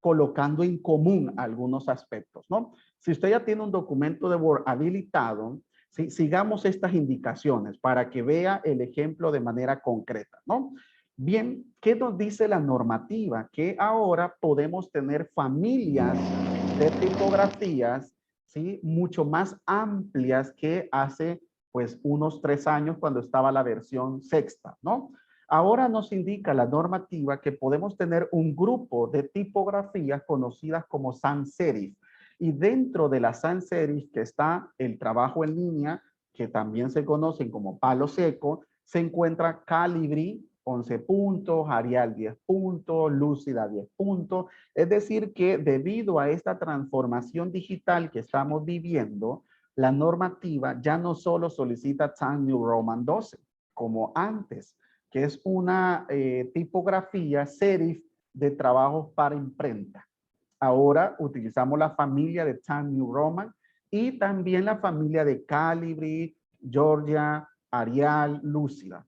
colocando en común algunos aspectos, ¿no? Si usted ya tiene un documento de Word habilitado, ¿sí? Sigamos estas indicaciones para que vea el ejemplo de manera concreta, ¿no? Bien, ¿qué nos dice la normativa? Que ahora podemos tener familias de tipografías, ¿sí? Mucho más amplias que hace, pues, unos 3 años cuando estaba la versión sexta, ¿no? Ahora nos indica la normativa que podemos tener un grupo de tipografías conocidas como sans serif. Y dentro de la sans serif que está el trabajo en línea, que también se conocen como palo seco, se encuentra Calibri 11 puntos, Arial 10 puntos, Lúcida 10 puntos. Es decir que debido a esta transformación digital que estamos viviendo, la normativa ya no solo solicita Times New Roman 12 como antes, que es una tipografía serif de trabajos para imprenta. Ahora utilizamos la familia de Times New Roman y también la familia de Calibri, Georgia, Arial, Lúcida.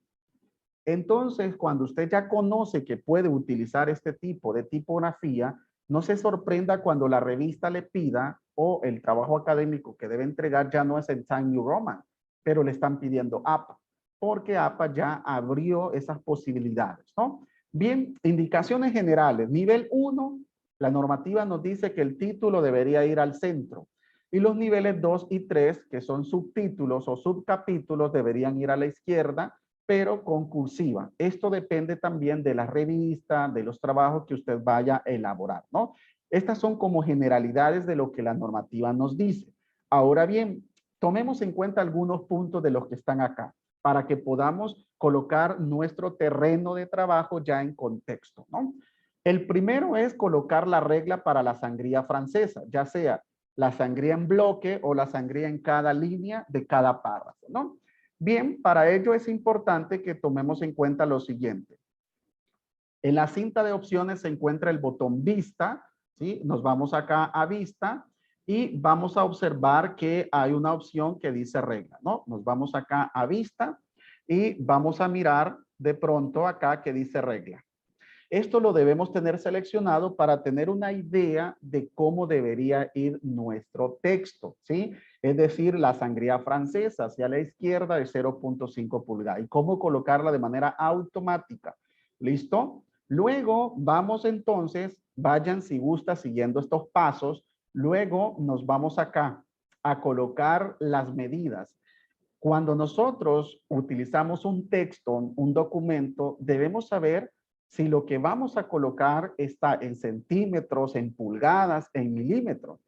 Entonces, cuando usted ya conoce que puede utilizar este tipo de tipografía, no se sorprenda cuando la revista le pida o el trabajo académico que debe entregar ya no es en Times New Roman, pero le están pidiendo APA, porque APA ya abrió esas posibilidades, ¿no? Bien, indicaciones generales. Nivel 1, la normativa nos dice que el título debería ir al centro. Y los niveles 2 y 3, que son subtítulos o subcapítulos, deberían ir a la izquierda, pero con cursiva. Esto depende también de la revista, de los trabajos que usted vaya a elaborar, ¿no? Estas son como generalidades de lo que la normativa nos dice. Ahora bien, tomemos en cuenta algunos puntos de los que están acá para que podamos colocar nuestro terreno de trabajo ya en contexto, ¿no? El primero es colocar la regla para la sangría francesa, ya sea la sangría en bloque o la sangría en cada línea de cada párrafo, ¿no? Bien, para ello es importante que tomemos en cuenta lo siguiente. En la cinta de opciones se encuentra el botón vista, ¿sí? Nos vamos acá a vista y vamos a observar que hay una opción que dice regla, ¿no? Nos vamos acá a vista y vamos a mirar de pronto acá que dice regla. Esto lo debemos tener seleccionado para tener una idea de cómo debería ir nuestro texto, ¿sí? Es decir, la sangría francesa hacia la izquierda de 0.5 pulgadas y cómo colocarla de manera automática. ¿Listo? Luego vamos entonces, vayan si gusta siguiendo estos pasos, luego nos vamos acá a colocar las medidas. Cuando nosotros utilizamos un texto, un documento, debemos saber si lo que vamos a colocar está en centímetros, en pulgadas, en milímetros.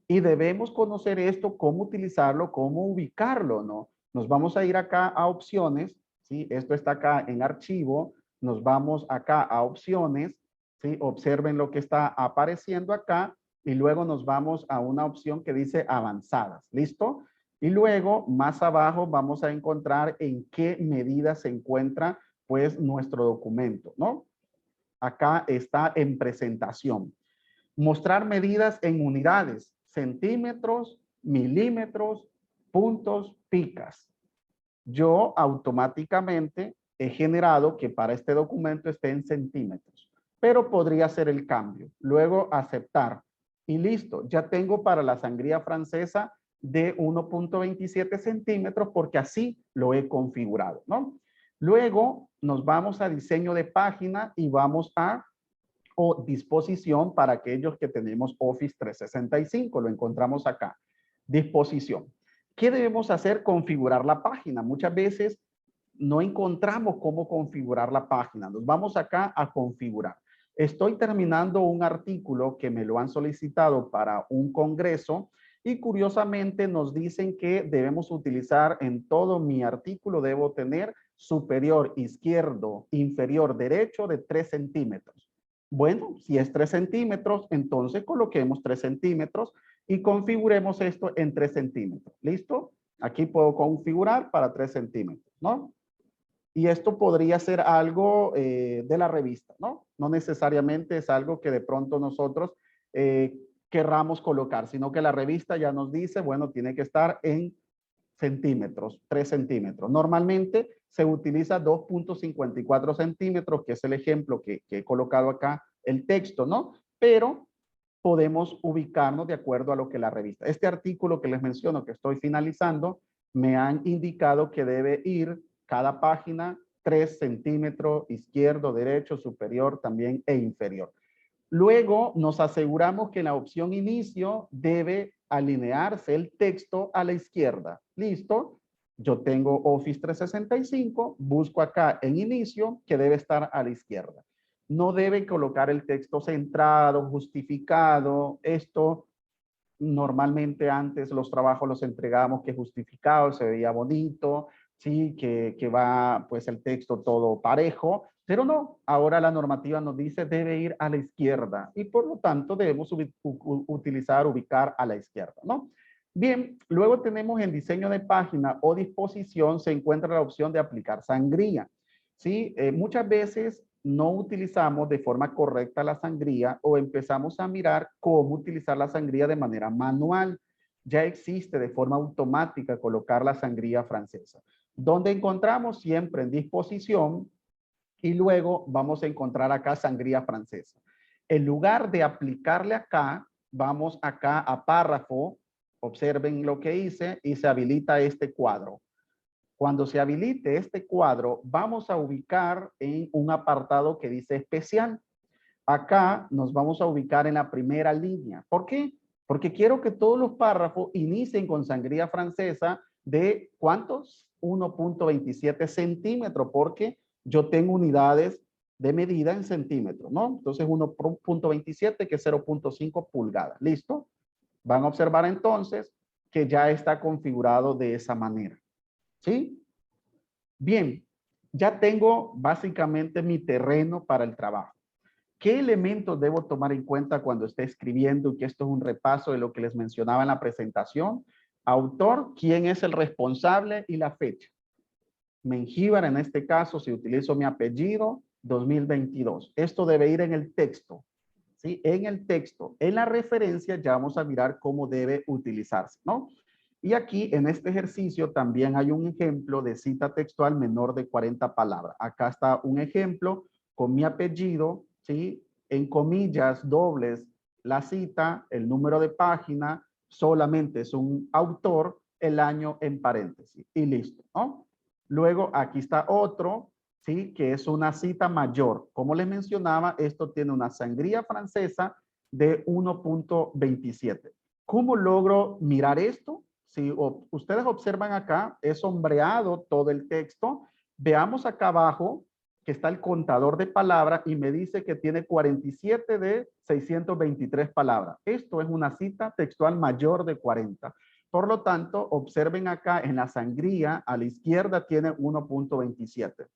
Y debemos conocer esto, cómo utilizarlo, cómo ubicarlo, ¿no? Nos vamos a ir acá a opciones, ¿sí? Esto está acá en archivo, nos vamos acá a opciones, ¿sí? Observen lo que está apareciendo acá y luego nos vamos a una opción que dice avanzadas, ¿listo? Y luego más abajo vamos a encontrar en qué medida se encuentra pues nuestro documento, ¿no? Acá está en presentación. Mostrar medidas en unidades, centímetros, milímetros, puntos, picas. Yo automáticamente he generado que para este documento esté en centímetros, pero podría hacer el cambio. Luego aceptar y listo. Ya tengo para la sangría francesa de 1.27 centímetros porque así lo he configurado, ¿no? Luego nos vamos a diseño de página y vamos a o disposición para aquellos que tenemos Office 365. Lo encontramos acá. Disposición. ¿Qué debemos hacer? Configurar la página. Muchas veces no encontramos cómo configurar la página. Nos vamos acá a configurar. Estoy terminando un artículo que me lo han solicitado para un congreso y curiosamente nos dicen que debemos utilizar en todo mi artículo, debo tener superior, izquierdo, inferior, derecho de 3 centímetros. Bueno, si es 3 centímetros, entonces coloquemos 3 centímetros y configuremos esto en 3 centímetros. ¿Listo? Aquí puedo configurar para 3 centímetros, ¿no? Y esto podría ser algo de la revista, ¿no? No necesariamente es algo que de pronto nosotros querramos colocar, sino que la revista ya nos dice, bueno, tiene que estar en centímetros, 3 centímetros. Normalmente se utiliza 2.54 centímetros, que es el ejemplo que he colocado acá, el texto, ¿no? Pero podemos ubicarnos de acuerdo a lo que la revista. Este artículo que les menciono que estoy finalizando, me han indicado que debe ir cada página 3 centímetros, izquierdo, derecho, superior también e inferior. Luego nos aseguramos que la opción inicio debe alinearse el texto a la izquierda. ¿Listo? Yo tengo Office 365, busco acá en inicio que debe estar a la izquierda. No debe colocar el texto centrado, justificado. Esto normalmente antes los trabajos los entregábamos que justificados, se veía bonito, sí, que va pues el texto todo parejo, pero no, ahora la normativa nos dice debe ir a la izquierda y por lo tanto debemos ubicar a la izquierda, ¿no? Bien, luego tenemos en diseño de página o disposición se encuentra la opción de aplicar sangría. ¿Sí? Muchas veces no utilizamos de forma correcta la sangría o empezamos a mirar cómo utilizar la sangría de manera manual. Ya existe de forma automática colocar la sangría francesa. Donde encontramos siempre en disposición y luego vamos a encontrar acá sangría francesa. En lugar de aplicarle acá, vamos acá a párrafo, observen lo que hice y se habilita este cuadro. Cuando se habilite este cuadro, vamos a ubicar en un apartado que dice especial. Acá nos vamos a ubicar en la primera línea. ¿Por qué? Porque quiero que todos los párrafos inicien con sangría francesa de ¿cuántos? 1.27 centímetros, porque yo tengo unidades de medida en centímetros, ¿no? Entonces 1.27 que es 0.5 pulgadas. ¿Listo? Van a observar entonces que ya está configurado de esa manera. ¿Sí? Bien, ya tengo básicamente mi terreno para el trabajo. ¿Qué elementos debo tomar en cuenta cuando esté escribiendo? Y que esto es un repaso de lo que les mencionaba en la presentación. Autor, quién es el responsable y la fecha. Mengíbar, en este caso, si utilizo mi apellido, 2022. Esto debe ir en el texto. ¿Sí? En el texto. En la referencia ya vamos a mirar cómo debe utilizarse, ¿no? Y aquí en este ejercicio también hay un ejemplo de cita textual menor de 40 palabras. Acá está un ejemplo con mi apellido, ¿sí? En comillas dobles, la cita, el número de página, solamente es un autor, el año en paréntesis y listo, ¿no? Luego aquí está otro, ¿sí? Que es una cita mayor. Como les mencionaba, esto tiene una sangría francesa de 1.27. ¿Cómo logro mirar esto? Si ustedes observan acá, es sombreado todo el texto. Veamos acá abajo que está el contador de palabras y me dice que tiene 47 de 623 palabras. Esto es una cita textual mayor de 40. Por lo tanto, observen acá en la sangría, a la izquierda tiene 1.27.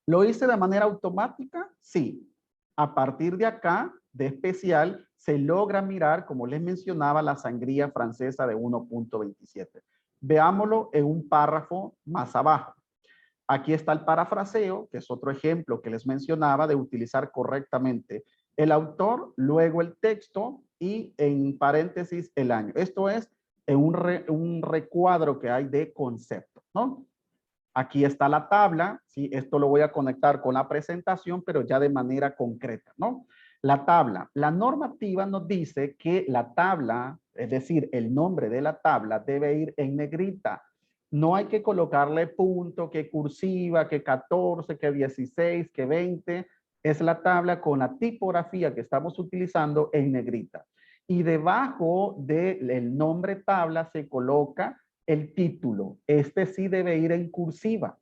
¿Lo hice de manera automática? Sí. A partir de acá, de especial, se logra mirar, como les mencionaba, la sangría francesa de 1.27. Veámoslo en un párrafo más abajo. Aquí está el parafraseo, que es otro ejemplo que les mencionaba de utilizar correctamente el autor, luego el texto y en paréntesis el año. Esto es en un recuadro que hay de concepto, ¿no? Aquí está la tabla, ¿sí? Esto lo voy a conectar con la presentación, pero ya de manera concreta, ¿no? La tabla. La normativa nos dice que la tabla, es decir, el nombre de la tabla debe ir en negrita. No hay que colocarle punto, que cursiva, que 14, que 16, que 20. Es la tabla con la tipografía que estamos utilizando en negrita. Y debajo del nombre tabla se coloca el título. Este sí debe ir en cursiva.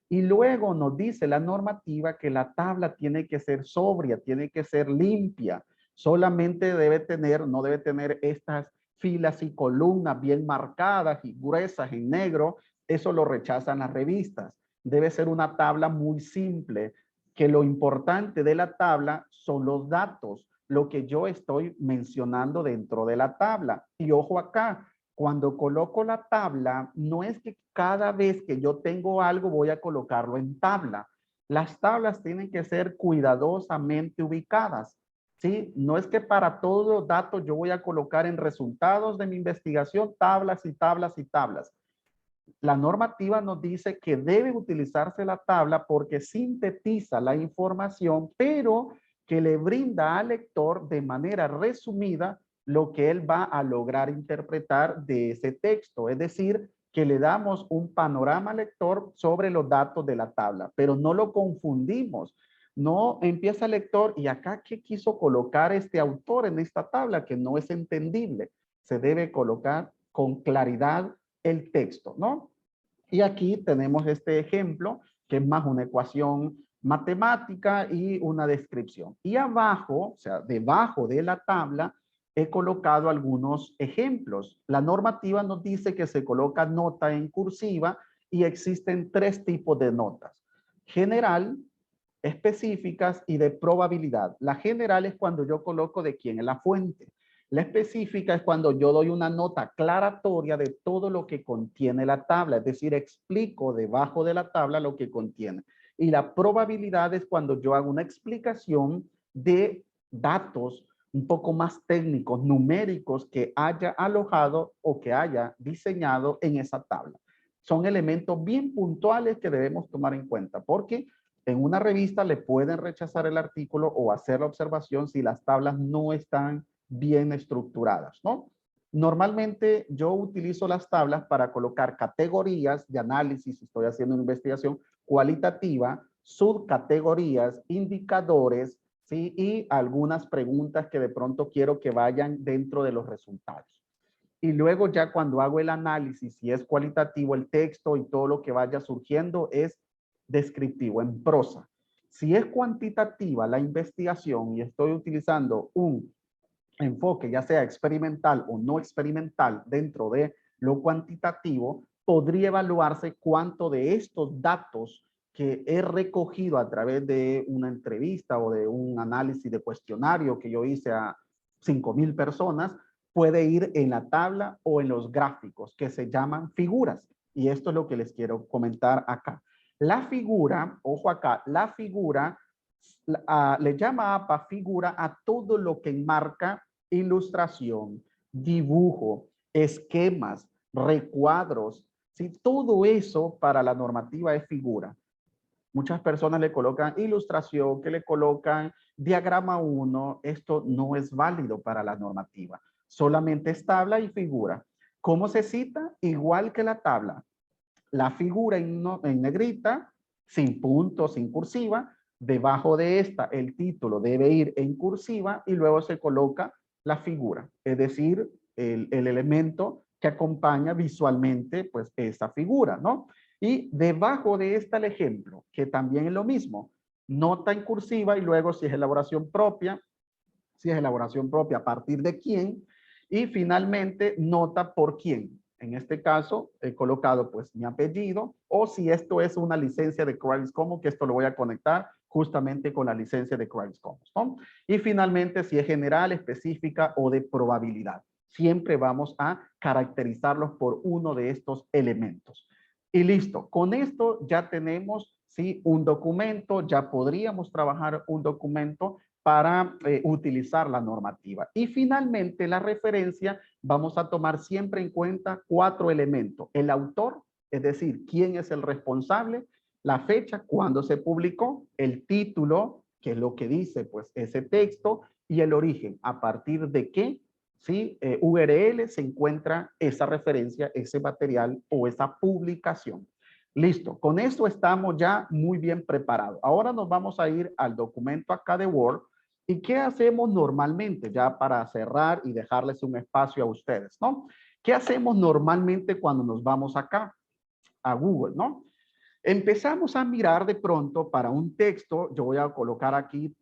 Y luego nos dice la normativa que la tabla tiene que ser sobria, tiene que ser limpia. Solamente debe tener, no debe tener estas filas y columnas bien marcadas y gruesas en negro. Eso lo rechazan las revistas. Debe ser una tabla muy simple, que lo importante de la tabla son los datos, lo que yo estoy mencionando dentro de la tabla. Y ojo acá, cuando coloco la tabla, no es que cada vez que yo tengo algo voy a colocarlo en tabla. Las tablas tienen que ser cuidadosamente ubicadas, ¿sí? No es que para todos los datos yo voy a colocar en resultados de mi investigación tablas y tablas y tablas. La normativa nos dice que debe utilizarse la tabla porque sintetiza la información, pero que le brinda al lector de manera resumida lo que él va a lograr interpretar de ese texto. Es decir, que le damos un panorama al lector sobre los datos de la tabla, pero no lo confundimos. No empieza el lector y acá ¿qué quiso colocar este autor en esta tabla? Que no es entendible. Se debe colocar con claridad el texto, ¿no? Y aquí tenemos este ejemplo, que es más una ecuación matemática y una descripción. Y abajo, o sea, debajo de la tabla, he colocado algunos ejemplos. La normativa nos dice que se coloca nota en cursiva y existen tres tipos de notas: general, específicas y de probabilidad. La general es cuando yo coloco de quién es la fuente. La específica es cuando yo doy una nota aclaratoria de todo lo que contiene la tabla, es decir, explico debajo de la tabla lo que contiene. Y la probabilidad es cuando yo hago una explicación de datos un poco más técnicos, numéricos, que haya alojado o que haya diseñado en esa tabla. Son elementos bien puntuales que debemos tomar en cuenta, porque en una revista le pueden rechazar el artículo o hacer la observación si las tablas no están bien estructuradas, ¿no? Normalmente yo utilizo las tablas para colocar categorías de análisis, si estoy haciendo una investigación cualitativa, subcategorías, indicadores, ¿sí? Y algunas preguntas que de pronto quiero que vayan dentro de los resultados. Y luego ya cuando hago el análisis, si es cualitativo el texto y todo lo que vaya surgiendo es descriptivo, en prosa. Si es cuantitativa la investigación y estoy utilizando un enfoque, ya sea experimental o no experimental, dentro de lo cuantitativo, podría evaluarse cuánto de estos datos que he recogido a través de una entrevista o de un análisis de cuestionario que yo hice a 5,000 personas, puede ir en la tabla o en los gráficos que se llaman figuras. Y esto es lo que les quiero comentar acá. La figura, ojo acá, la figura le llama APA figura a todo lo que enmarca ilustración, dibujo, esquemas, recuadros. ¿Sí? Todo eso para la normativa es figura. Muchas personas le colocan ilustración, que le colocan diagrama 1. Esto no es válido para la normativa. Solamente es tabla y figura. ¿Cómo se cita? Igual que la tabla. La figura en negrita, sin puntos, sin cursiva. Debajo de esta, el título debe ir en cursiva y luego se coloca la figura, es decir, el elemento que acompaña visualmente pues esa figura, ¿no? Y debajo de esta el ejemplo, que también es lo mismo, nota en cursiva y luego si es elaboración propia, a partir de quién, y finalmente nota por quién. En este caso he colocado pues mi apellido, o si esto es una licencia de Creative Commons, que esto lo voy a conectar justamente con la licencia de Creative Commons, ¿no? Y finalmente si es general, específica o de probabilidad. Siempre vamos a caracterizarlos por uno de estos elementos. Y listo, con esto ya tenemos, ¿sí? Un documento, ya podríamos trabajar un documento para utilizar la normativa. Y finalmente la referencia, vamos a tomar siempre en cuenta 4 elementos. El autor, es decir, quién es el responsable, la fecha, cuándo se publicó, el título, que es lo que dice pues ese texto, y el origen, a partir de qué, ¿sí? URL se encuentra esa referencia, ese material o esa publicación. Listo, con esto estamos ya muy bien preparados. Ahora nos vamos a ir al documento acá de Word. ¿Y qué hacemos normalmente? Ya para cerrar y dejarles un espacio a ustedes, ¿no? ¿Qué hacemos normalmente cuando nos vamos acá a Google, ¿no? Empezamos a mirar de pronto para un texto. Yo voy a colocar aquí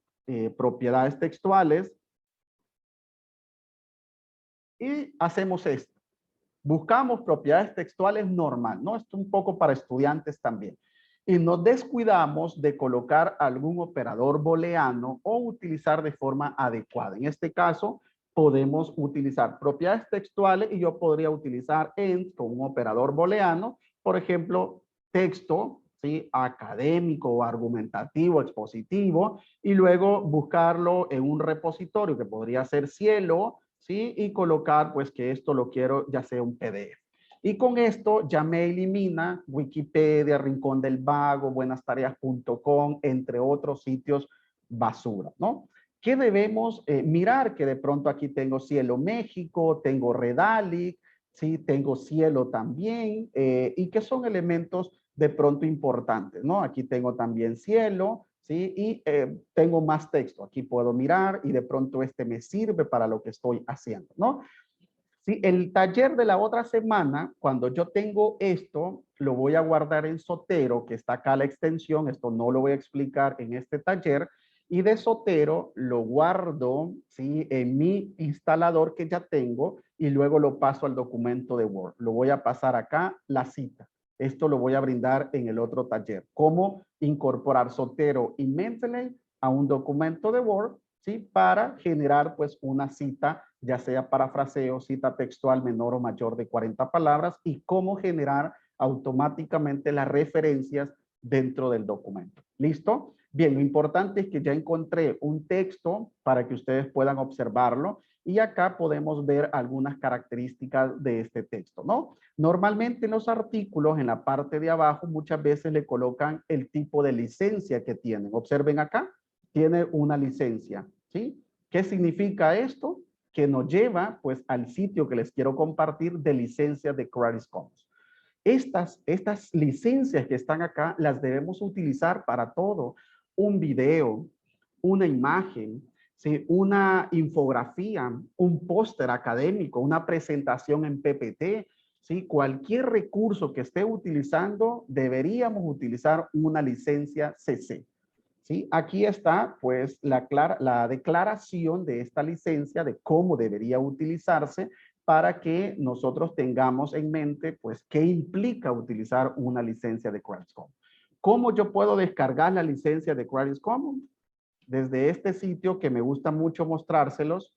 propiedades textuales. Y hacemos esto. Buscamos propiedades textuales normal, ¿no? Esto un poco para estudiantes también. Y nos descuidamos de colocar algún operador booleano o utilizar de forma adecuada. En este caso, podemos utilizar propiedades textuales y yo podría utilizar end con un operador booleano, por ejemplo, texto, ¿sí? Académico o argumentativo, expositivo, y luego buscarlo en un repositorio que podría ser cielo, ¿sí? Y colocar pues que esto lo quiero ya sea un PDF. Y con esto ya me elimina Wikipedia, Rincón del Vago, buenastareas.com, entre otros sitios basura, ¿no? ¿Qué debemos mirar? Que de pronto aquí tengo Cielo México, tengo Redalic, ¿sí? Tengo Cielo también, y que son elementos de pronto importantes, ¿no? Aquí tengo también Cielo, ¿sí? Y tengo más texto. Aquí puedo mirar y de pronto este me sirve para lo que estoy haciendo, ¿no? Sí, el taller de la otra semana, cuando yo tengo esto, lo voy a guardar en Zotero, que está acá la extensión. Esto no lo voy a explicar en este taller. Y de Zotero lo guardo, ¿sí? En mi instalador que ya tengo y luego lo paso al documento de Word. Lo voy a pasar acá, la cita. Esto lo voy a brindar en el otro taller. Cómo incorporar Zotero y Mendeley a un documento de Word, ¿sí? Para generar pues una cita, ya sea parafraseo, cita textual menor o mayor de 40 palabras, y cómo generar automáticamente las referencias dentro del documento. ¿Listo? Bien, lo importante es que ya encontré un texto para que ustedes puedan observarlo y acá podemos ver algunas características de este texto, ¿no? Normalmente en los artículos, en la parte de abajo, muchas veces le colocan el tipo de licencia que tienen. Observen acá, tiene una licencia, ¿sí? ¿Qué significa esto? que nos lleva pues al sitio que les quiero compartir de licencias de Creative Commons. Estas licencias que están acá las debemos utilizar para todo. Un video, una imagen, ¿sí? Una infografía, un póster académico, una presentación en PPT, ¿sí? Cualquier recurso que esté utilizando, deberíamos utilizar una licencia CC. ¿Sí? Aquí está pues la declaración de esta licencia de cómo debería utilizarse para que nosotros tengamos en mente pues qué implica utilizar una licencia de Creative Commons. ¿Cómo yo puedo descargar la licencia de Creative Commons? Desde este sitio que me gusta mucho mostrárselos,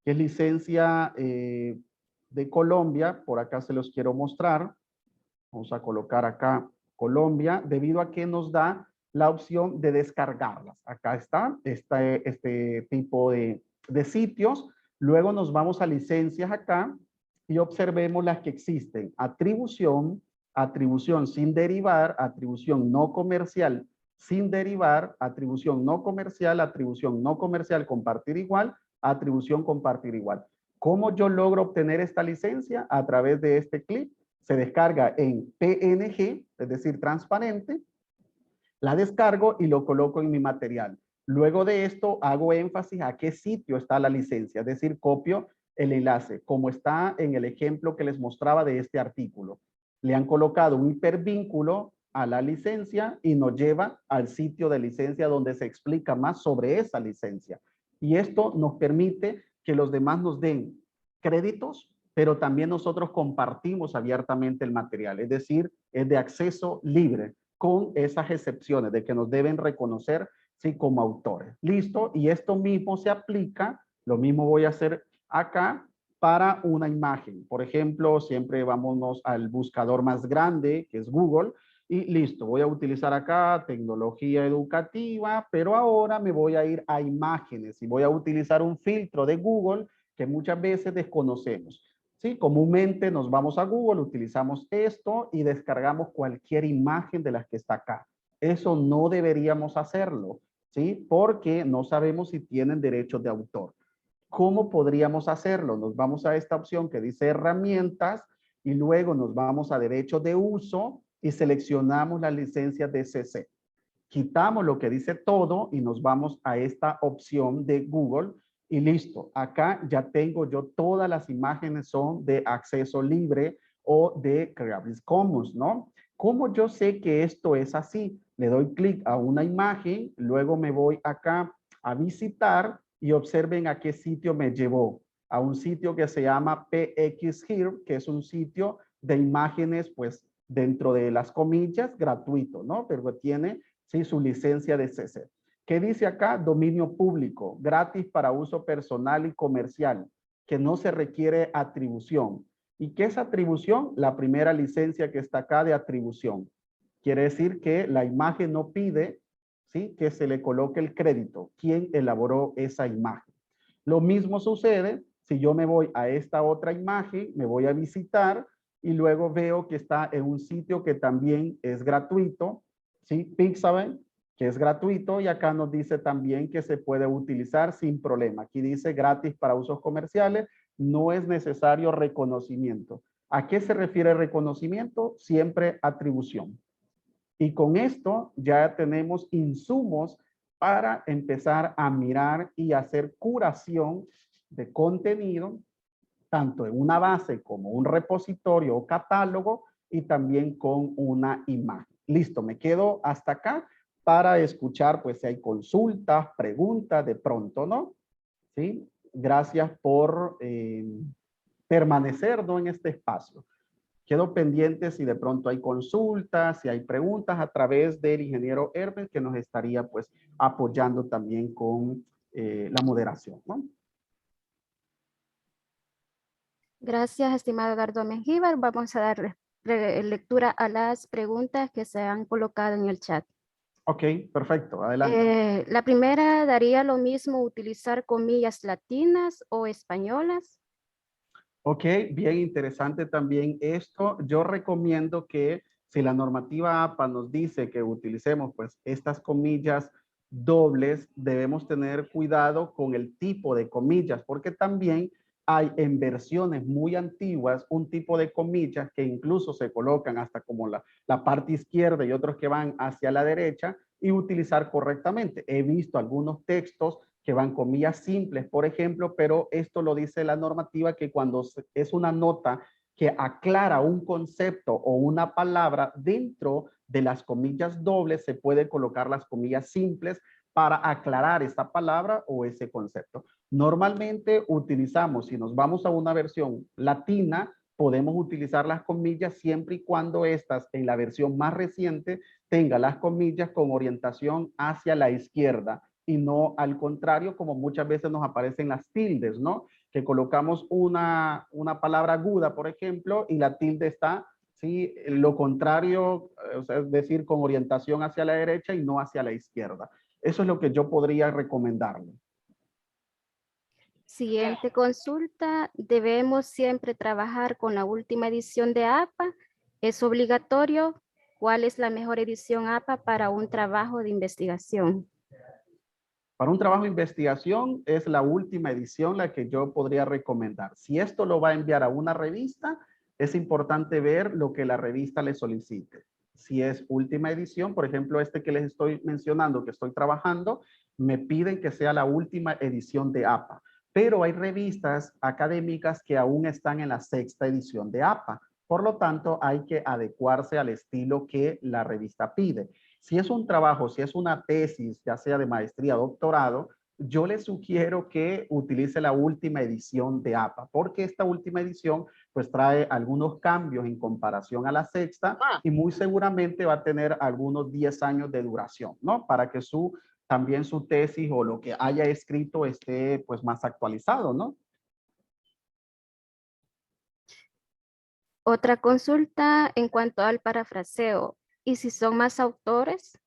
que es licencia de Colombia, por acá se los quiero mostrar. Vamos a colocar acá Colombia, debido a que nos da la opción de descargarlas. Acá está este tipo de sitios. Luego nos vamos a licencias acá y observemos las que existen. Atribución, atribución sin derivar, atribución no comercial sin derivar, atribución no comercial, compartir igual, atribución compartir igual. ¿Cómo yo logro obtener esta licencia? A través de este clip. Se descarga en PNG, es decir, transparente, la descargo y lo coloco en mi material. Luego de esto hago énfasis a qué sitio está la licencia, es decir, copio el enlace, como está en el ejemplo que les mostraba de este artículo. Le han colocado un hipervínculo a la licencia y nos lleva al sitio de licencia donde se explica más sobre esa licencia. Y esto nos permite que los demás nos den créditos, pero también nosotros compartimos abiertamente el material, es decir, es de acceso libre, con esas excepciones de que nos deben reconocer, sí, como autores. Listo, y esto mismo se aplica, lo mismo voy a hacer acá para una imagen. Por ejemplo, siempre vámonos al buscador más grande, que es Google, y listo, voy a utilizar acá tecnología educativa, pero ahora me voy a ir a imágenes y voy a utilizar un filtro de Google que muchas veces desconocemos. Sí, comúnmente nos vamos a Google, utilizamos esto y descargamos cualquier imagen de las que está acá. Eso no deberíamos hacerlo, ¿sí? Porque no sabemos si tienen derechos de autor. ¿Cómo podríamos hacerlo? Nos vamos a esta opción que dice herramientas y luego nos vamos a derechos de uso y seleccionamos las licencias de CC. Quitamos lo que dice todo y nos vamos a esta opción de Google y listo. Acá ya tengo yo todas las imágenes son de acceso libre o de Creative Commons, ¿no? ¿Cómo yo sé que esto es así? Le doy clic a una imagen, luego me voy acá a visitar y observen a qué sitio me llevó. A un sitio que se llama PX Here, que es un sitio de imágenes, pues dentro de las comillas, gratuito, ¿no? Pero tiene, sí, su licencia de CC. ¿Qué dice acá? Dominio público, gratis para uso personal y comercial, que no se requiere atribución. ¿Y qué es atribución? La primera licencia que está acá de atribución. Quiere decir que la imagen no pide, ¿sí?, que se le coloque el crédito. ¿Quién elaboró esa imagen? Lo mismo sucede si yo me voy a esta otra imagen, me voy a visitar y luego veo que está en un sitio que también es gratuito, ¿sí? Pixabay, que es gratuito, y acá nos dice también que se puede utilizar sin problema. Aquí dice gratis para usos comerciales, no es necesario reconocimiento. ¿A qué se refiere reconocimiento? Siempre atribución. Y con esto ya tenemos insumos para empezar a mirar y hacer curación de contenido, tanto en una base como un repositorio o catálogo y también con una imagen. Listo, me quedo hasta acá para escuchar, pues si hay consultas, preguntas de pronto, ¿no? ¿Sí? Gracias por permanecer, ¿no?, en este espacio. Quedo pendiente si de pronto hay consultas, si hay preguntas a través del ingeniero Herbert, que nos estaría pues apoyando también con la moderación, ¿no? Gracias, estimado Eduardo Mengíbar. Vamos a dar lectura a las preguntas que se han colocado en el chat. Ok, perfecto, adelante. La primera, ¿daría lo mismo utilizar comillas latinas o españolas? Ok, bien interesante también esto. Yo recomiendo que si la normativa APA nos dice que utilicemos pues estas comillas dobles, debemos tener cuidado con el tipo de comillas, porque también hay en versiones muy antiguas un tipo de comillas que incluso se colocan hasta como la parte izquierda y otros que van hacia la derecha y utilizar correctamente. He visto algunos textos que van comillas simples, por ejemplo, pero esto lo dice la normativa que cuando es una nota que aclara un concepto o una palabra dentro de las comillas dobles, se puede colocar las comillas simples para aclarar esa palabra o ese concepto. Normalmente utilizamos, si nos vamos a una versión latina, podemos utilizar las comillas siempre y cuando estas en la versión más reciente tenga las comillas con orientación hacia la izquierda y no al contrario, como muchas veces nos aparecen las tildes, ¿no? Que colocamos una palabra aguda, por ejemplo, y la tilde está, ¿sí? Lo contrario, o sea, es decir, con orientación hacia la derecha y no hacia la izquierda. Eso es lo que yo podría recomendarle. Siguiente consulta. ¿Debemos siempre trabajar con la última edición de APA? ¿Es obligatorio? ¿Cuál es la mejor edición APA para un trabajo de investigación? Para un trabajo de investigación es la última edición la que yo podría recomendar. Si esto lo va a enviar a una revista, es importante ver lo que la revista le solicite. Si es última edición, por ejemplo, este que les estoy mencionando, que estoy trabajando, me piden que sea la última edición de APA. Pero hay revistas académicas que aún están en la sexta edición de APA. Por lo tanto, hay que adecuarse al estilo que la revista pide. Si es un trabajo, si es una tesis, ya sea de maestría o doctorado, yo le sugiero que utilice la última edición de APA, porque esta última edición pues trae algunos cambios en comparación a la sexta y muy seguramente va a tener algunos 10 años de duración, ¿no? Para que también su tesis o lo que haya escrito esté pues más actualizado, ¿no? Otra consulta en cuanto al parafraseo. ¿Y si son más autores?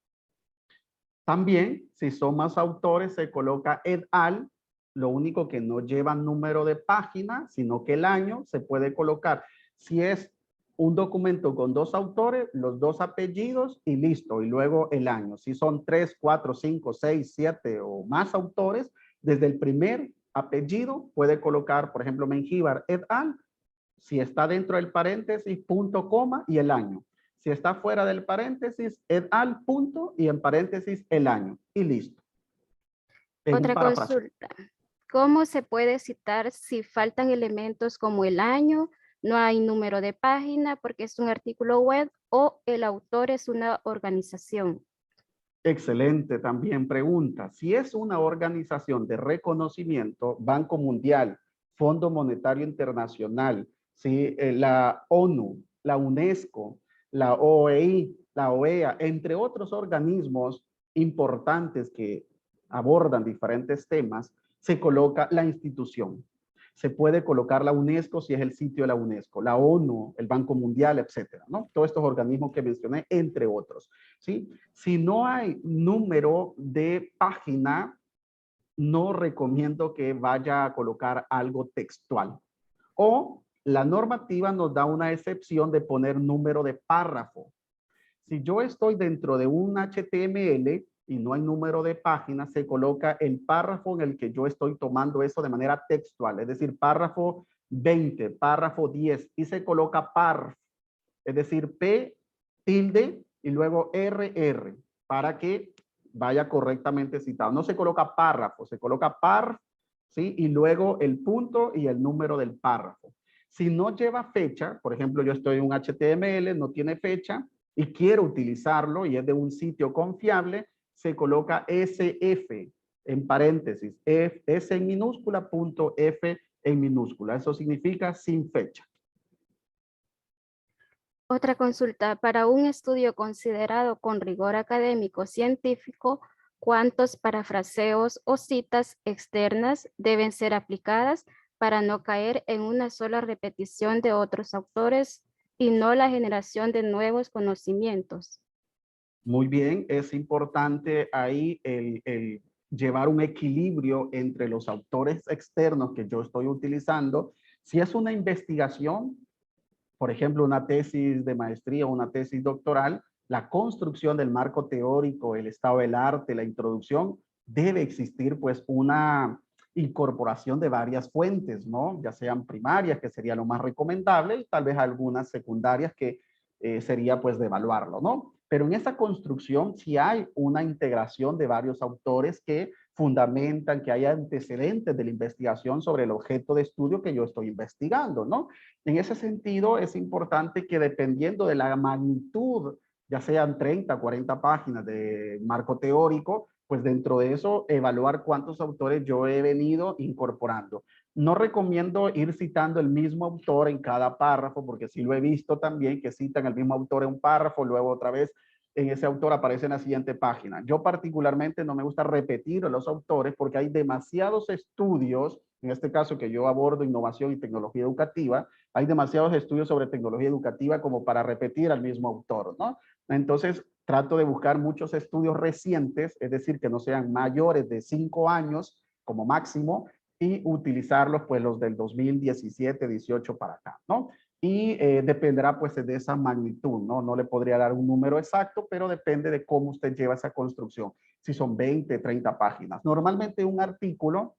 También, si son más autores, se coloca et al. Lo único que no lleva número de página, sino que el año se puede colocar. Si es un documento con 2 autores, los 2 apellidos y listo. Y luego el año. Si son 3, 4, 5, 6, 7 o más autores, desde el primer apellido puede colocar, por ejemplo, Mengíbar et al. Si está dentro del paréntesis, punto, coma y el año. Si está fuera del paréntesis, et al, punto y en paréntesis el año. Y listo. Es un Otra parafraseo. consulta. ¿Cómo se puede citar si faltan elementos como el año, no hay número de página porque es un artículo web o el autor es una organización? Excelente también pregunta. Si es una organización de reconocimiento, Banco Mundial, Fondo Monetario Internacional, ¿sí? La ONU, la UNESCO, la OEI, la OEA, entre otros organismos importantes que abordan diferentes temas, se coloca la institución. Se puede colocar la UNESCO si es el sitio de la UNESCO, la ONU, el Banco Mundial, etcétera, ¿no? Todos estos organismos que mencioné, entre otros, ¿sí? Si no hay número de página, no recomiendo que vaya a colocar algo textual. O la normativa nos da una excepción de poner número de párrafo. Si yo estoy dentro de un HTML y no hay número de página, se coloca el párrafo en el que yo estoy tomando eso de manera textual, es decir, párrafo 20, párrafo 10 y se coloca parf, es decir, P tilde y luego RR para que vaya correctamente citado. No se coloca párrafo, se coloca parf, ¿sí? Y luego el punto y el número del párrafo. Si no lleva fecha, por ejemplo, yo estoy en un HTML, no tiene fecha, y quiero utilizarlo y es de un sitio confiable, se coloca SF en paréntesis, S en minúscula, punto F en minúscula. Eso significa sin fecha. Otra consulta. Para un estudio considerado con rigor académico científico, ¿cuántos parafraseos o citas externas deben ser aplicadas para no caer en una sola repetición de otros autores y no la generación de nuevos conocimientos? Muy bien, es importante ahí el llevar un equilibrio entre los autores externos que yo estoy utilizando. Si es una investigación, por ejemplo, una tesis de maestría o una tesis doctoral, la construcción del marco teórico, el estado del arte, la introducción, debe existir pues una incorporación de varias fuentes, ¿no? Ya sean primarias, que sería lo más recomendable, y tal vez algunas secundarias que sería pues de evaluarlo, ¿no? Pero en esa construcción sí hay una integración de varios autores que fundamentan que haya antecedentes de la investigación sobre el objeto de estudio que yo estoy investigando, ¿no? En ese sentido, es importante que dependiendo de la magnitud, ya sean 30, 40 páginas de marco teórico, pues dentro de eso, evaluar cuántos autores yo he venido incorporando. No recomiendo ir citando el mismo autor en cada párrafo, porque sí lo he visto también, que citan el mismo autor en un párrafo, luego otra vez en ese autor aparece en la siguiente página. Yo particularmente no me gusta repetir a los autores porque hay demasiados estudios, en este caso que yo abordo innovación y tecnología educativa, hay demasiados estudios sobre tecnología educativa como para repetir al mismo autor, ¿no? Entonces, trato de buscar muchos estudios recientes, es decir, que no sean mayores de 5 años como máximo, y utilizarlos, pues, los del 2017, 18 para acá, ¿no? Y dependerá, pues, de esa magnitud, ¿no? No le podría dar un número exacto, pero depende de cómo usted lleva esa construcción. Si son 20, 30 páginas. Normalmente un artículo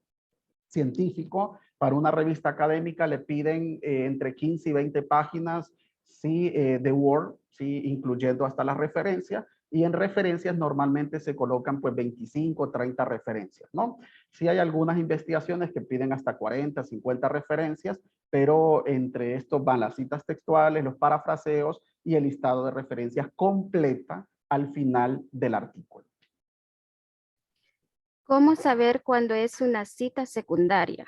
científico para una revista académica le piden entre 15 y 20 páginas, sí, de Word, sí, incluyendo hasta las referencias, y en referencias normalmente se colocan pues 25, 30 referencias, ¿no? Sí hay algunas investigaciones que piden hasta 40, 50 referencias, pero entre estos van las citas textuales, los parafraseos y el listado de referencias completa al final del artículo. ¿Cómo saber cuándo es una cita secundaria?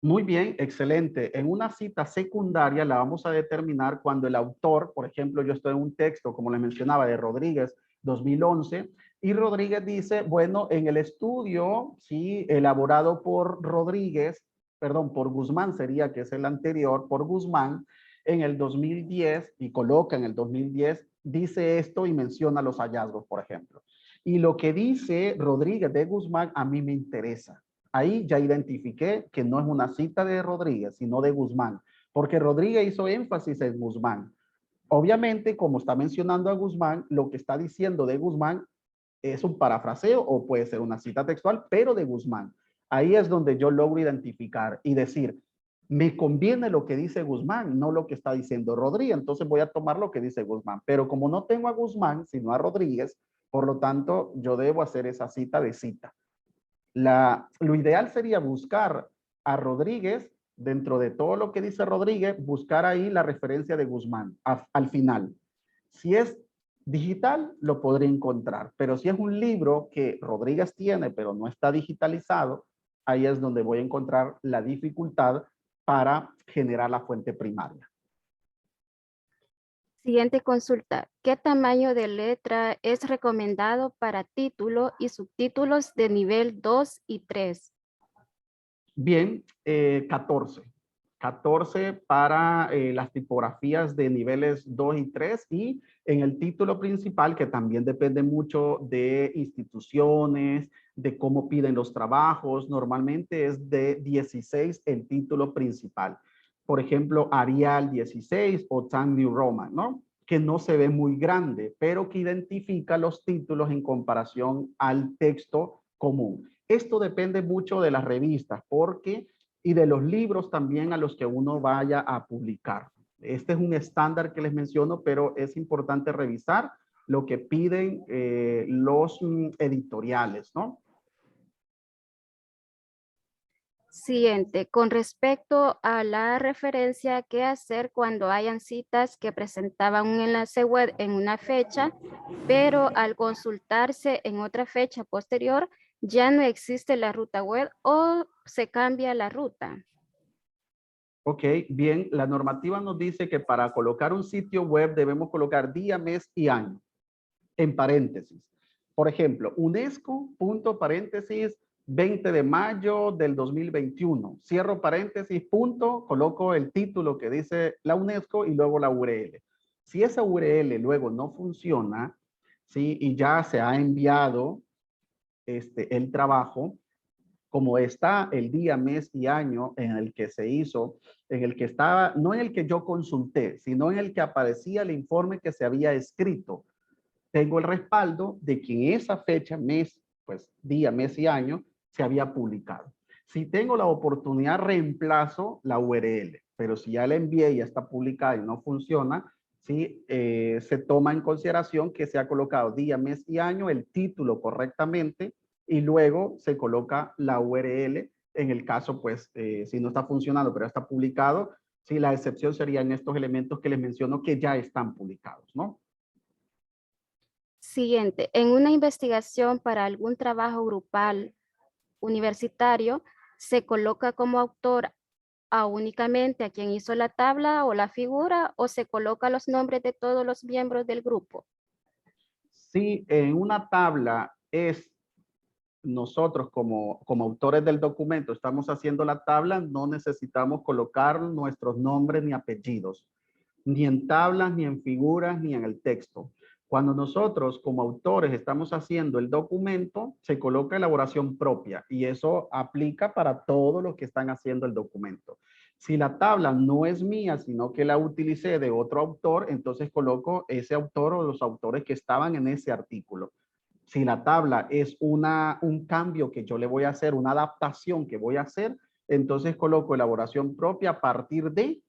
Muy bien, excelente. En una cita secundaria la vamos a determinar cuando el autor, por ejemplo, yo estoy en un texto, como le mencionaba, de Rodríguez, 2011, y Rodríguez dice, bueno, en el estudio, sí, elaborado por Rodríguez, perdón, por Guzmán sería, que es el anterior, por Guzmán, en el 2010, y coloca en el 2010, dice esto y menciona los hallazgos, por ejemplo. Y lo que dice Rodríguez de Guzmán a mí me interesa. Ahí ya identifiqué que no es una cita de Rodríguez, sino de Guzmán, porque Rodríguez hizo énfasis en Guzmán. Obviamente, como está mencionando a Guzmán, lo que está diciendo de Guzmán es un parafraseo o puede ser una cita textual, pero de Guzmán. Ahí es donde yo logro identificar y decir, me conviene lo que dice Guzmán, no lo que está diciendo Rodríguez, entonces voy a tomar lo que dice Guzmán. Pero como no tengo a Guzmán, sino a Rodríguez, por lo tanto, yo debo hacer esa cita de cita. Lo ideal sería buscar a Rodríguez, dentro de todo lo que dice Rodríguez, buscar ahí la referencia de Guzmán al final. Si es digital, lo podré encontrar, pero si es un libro que Rodríguez tiene, pero no está digitalizado, ahí es donde voy a encontrar la dificultad para generar la fuente primaria. Siguiente consulta. ¿Qué tamaño de letra es recomendado para título y subtítulos de nivel 2 y 3? Bien, 14. 14 para las tipografías de niveles 2 y 3 y en el título principal, que también depende mucho de instituciones, de cómo piden los trabajos, normalmente es de 16 el título principal. Por ejemplo, Arial 16 o Times New Roman, ¿no? Que no se ve muy grande, pero que identifica los títulos en comparación al texto común. Esto depende mucho de las revistas porque y de los libros también a los que uno vaya a publicar. Este es un estándar que les menciono, pero es importante revisar lo que piden los editoriales, ¿no? Siguiente, con respecto a la referencia, ¿qué hacer cuando hayan citas que presentaban un enlace web en una fecha, pero al consultarse en otra fecha posterior, ya no existe la ruta web o se cambia la ruta? Ok, bien, la normativa nos dice que para colocar un sitio web debemos colocar día, mes y año en paréntesis. Por ejemplo, UNESCO, punto, paréntesis, 20 de mayo del 2021. Cierro paréntesis, punto, coloco el título que dice la UNESCO y luego la URL. Si esa URL luego no funciona, ¿sí? Y ya se ha enviado el trabajo, como está el día, mes y año en el que se hizo, en el que estaba, no en el que yo consulté, sino en el que aparecía el informe que se había escrito, tengo el respaldo de que en esa fecha, mes, pues día, mes y año, se había publicado. Si tengo la oportunidad, reemplazo la URL, pero si ya la envié y ya está publicada y no funciona, ¿sí? Se toma en consideración que se ha colocado día, mes y año, el título correctamente, y luego se coloca la URL. En el caso, pues, si no está funcionando, pero ya está publicado, sí, la excepción sería en estos elementos que les menciono que ya están publicados, ¿no? Siguiente, en una investigación para algún trabajo grupal universitario, ¿se coloca como autor únicamente a quien hizo la tabla o la figura o se coloca los nombres de todos los miembros del grupo? Si en una tabla es nosotros como autores del documento estamos haciendo la tabla, no necesitamos colocar nuestros nombres ni apellidos, ni en tablas, ni en figuras, ni en el texto. Cuando nosotros como autores estamos haciendo el documento, se coloca elaboración propia y eso aplica para todos los que están haciendo el documento. Si la tabla no es mía, sino que la utilicé de otro autor, entonces coloco ese autor o los autores que estaban en ese artículo. Si la tabla es un cambio que yo le voy a hacer, una adaptación que voy a hacer, entonces coloco elaboración propia a partir de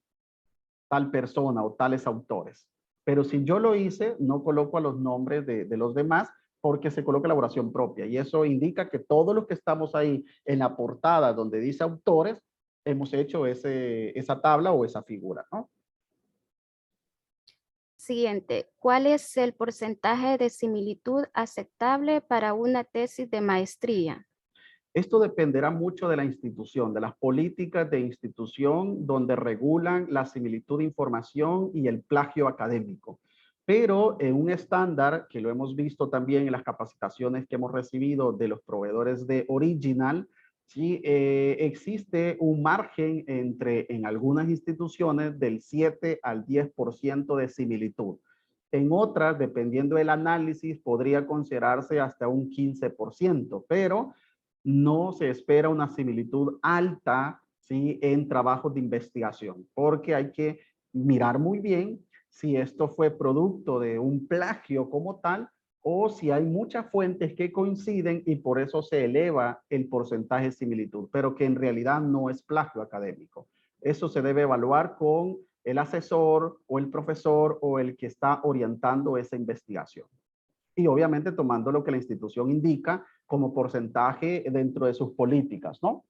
tal persona o tales autores. Pero si yo lo hice, no coloco a los nombres de los demás porque se coloca elaboración propia. Y eso indica que todos los que estamos ahí en la portada donde dice autores, hemos hecho esa tabla o esa figura, ¿no? Siguiente, ¿cuál es el porcentaje de similitud aceptable para una tesis de maestría? Esto dependerá mucho de la institución, de las políticas de institución donde regulan la similitud de información y el plagio académico. Pero en un estándar, que lo hemos visto también en las capacitaciones que hemos recibido de los proveedores de Original, sí, existe un margen en algunas instituciones del 7 al 10% de similitud. En otras, dependiendo del análisis, podría considerarse hasta un 15%, pero no se espera una similitud alta, ¿sí? En trabajos de investigación, porque hay que mirar muy bien si esto fue producto de un plagio como tal o si hay muchas fuentes que coinciden y por eso se eleva el porcentaje de similitud, pero que en realidad no es plagio académico. Eso se debe evaluar con el asesor o el profesor o el que está orientando esa investigación y obviamente tomando lo que la institución indica como porcentaje dentro de sus políticas, ¿no?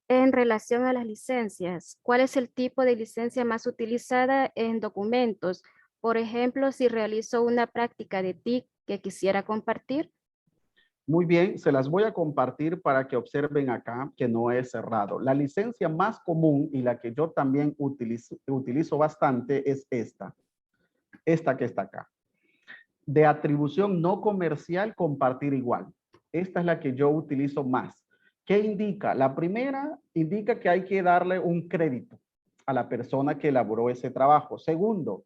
En relación a las licencias, ¿cuál es el tipo de licencia más utilizada en documentos? Por ejemplo, si realizo una práctica de TIC que quisiera compartir. Muy bien, se las voy a compartir para que observen acá que no es cerrado. La licencia más común y la que yo también utilizo bastante es esta que está acá. De atribución no comercial, compartir igual. Esta es la que yo utilizo más. ¿Qué indica? La primera indica que hay que darle un crédito a la persona que elaboró ese trabajo. Segundo,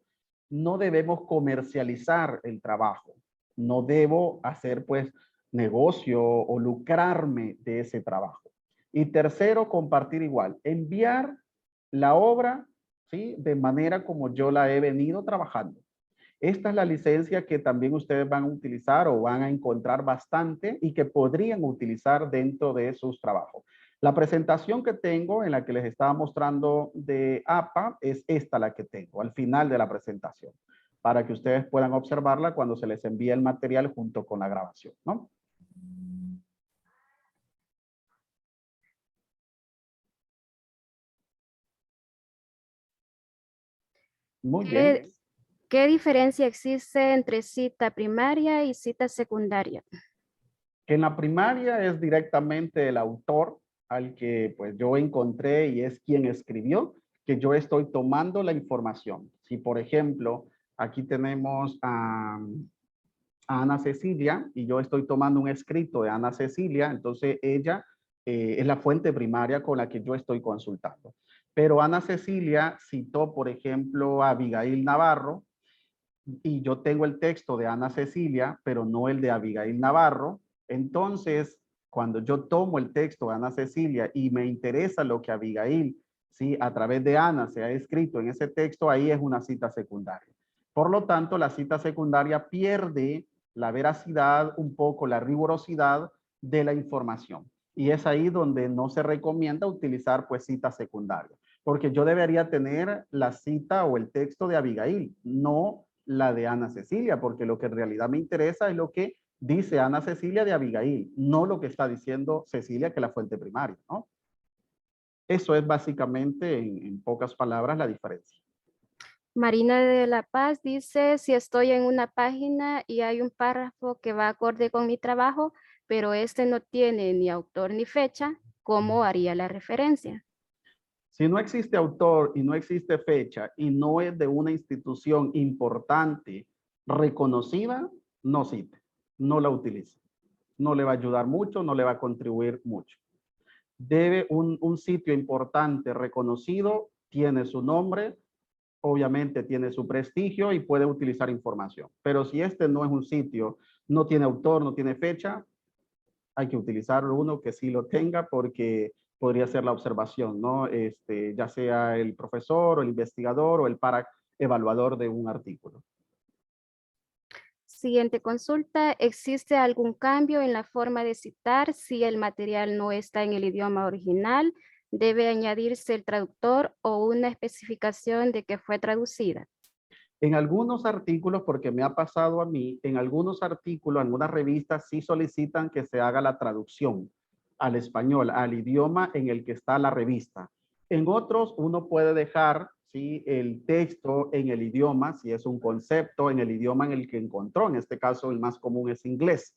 no debemos comercializar el trabajo. No debo hacer pues negocio o lucrarme de ese trabajo. Y tercero, compartir igual. Enviar la obra, ¿sí? De manera como yo la he venido trabajando. Esta es la licencia que también ustedes van a utilizar o van a encontrar bastante y que podrían utilizar dentro de sus trabajos. La presentación que tengo en la que les estaba mostrando de APA es esta la que tengo al final de la presentación para que ustedes puedan observarla cuando se les envíe el material junto con la grabación, ¿no? Muy bien. ¿Qué, qué diferencia existe entre cita primaria y cita secundaria? Que en la primaria es directamente el autor al que pues yo encontré y es quien escribió, que yo estoy tomando la información. Si por ejemplo, aquí tenemos a Ana Cecilia y yo estoy tomando un escrito de Ana Cecilia, entonces ella es la fuente primaria con la que yo estoy consultando. Pero Ana Cecilia citó, por ejemplo, a Abigail Navarro y yo tengo el texto de Ana Cecilia, pero no el de Abigail Navarro. Entonces, Cuando yo tomo el texto de Ana Cecilia y me interesa lo que Abigail, ¿sí? A través de Ana se ha escrito en ese texto, ahí es una cita secundaria. Por lo tanto, la cita secundaria pierde la veracidad, un poco la rigurosidad de la información. Y es ahí donde no se recomienda utilizar pues cita secundaria, porque yo debería tener la cita o el texto de Abigail, no la de Ana Cecilia, porque lo que en realidad me interesa es lo que dice Ana Cecilia de Abigail, no lo que está diciendo Cecilia, que es la fuente primaria, ¿no? Eso es básicamente, en pocas palabras, la diferencia. Marina de la Paz dice, si estoy en una página y hay un párrafo que va acorde con mi trabajo, pero este no tiene ni autor ni fecha, ¿cómo haría la referencia? Si no existe autor y no existe fecha y no es de una institución importante, reconocida, no cite, no la utilice. No le va a ayudar mucho, no le va a contribuir mucho. Debe un sitio importante, reconocido, tiene su nombre, obviamente tiene su prestigio y puede utilizar información. Pero si este no es un sitio, no tiene autor, no tiene fecha, hay que utilizar uno que sí lo tenga porque podría ser la observación, ¿no? Ya sea el profesor o el investigador o el para evaluador de un artículo. Siguiente consulta, ¿existe algún cambio en la forma de citar si el material no está en el idioma original? ¿Debe añadirse el traductor o una especificación de que fue traducida? En algunos artículos, porque me ha pasado a mí, en algunos artículos, algunas revistas sí solicitan que se haga la traducción al español, al idioma en el que está la revista. En otros, uno puede dejar ¿sí? el texto en el idioma, si es un concepto, en el idioma en el que encontró. En este caso, el más común es inglés.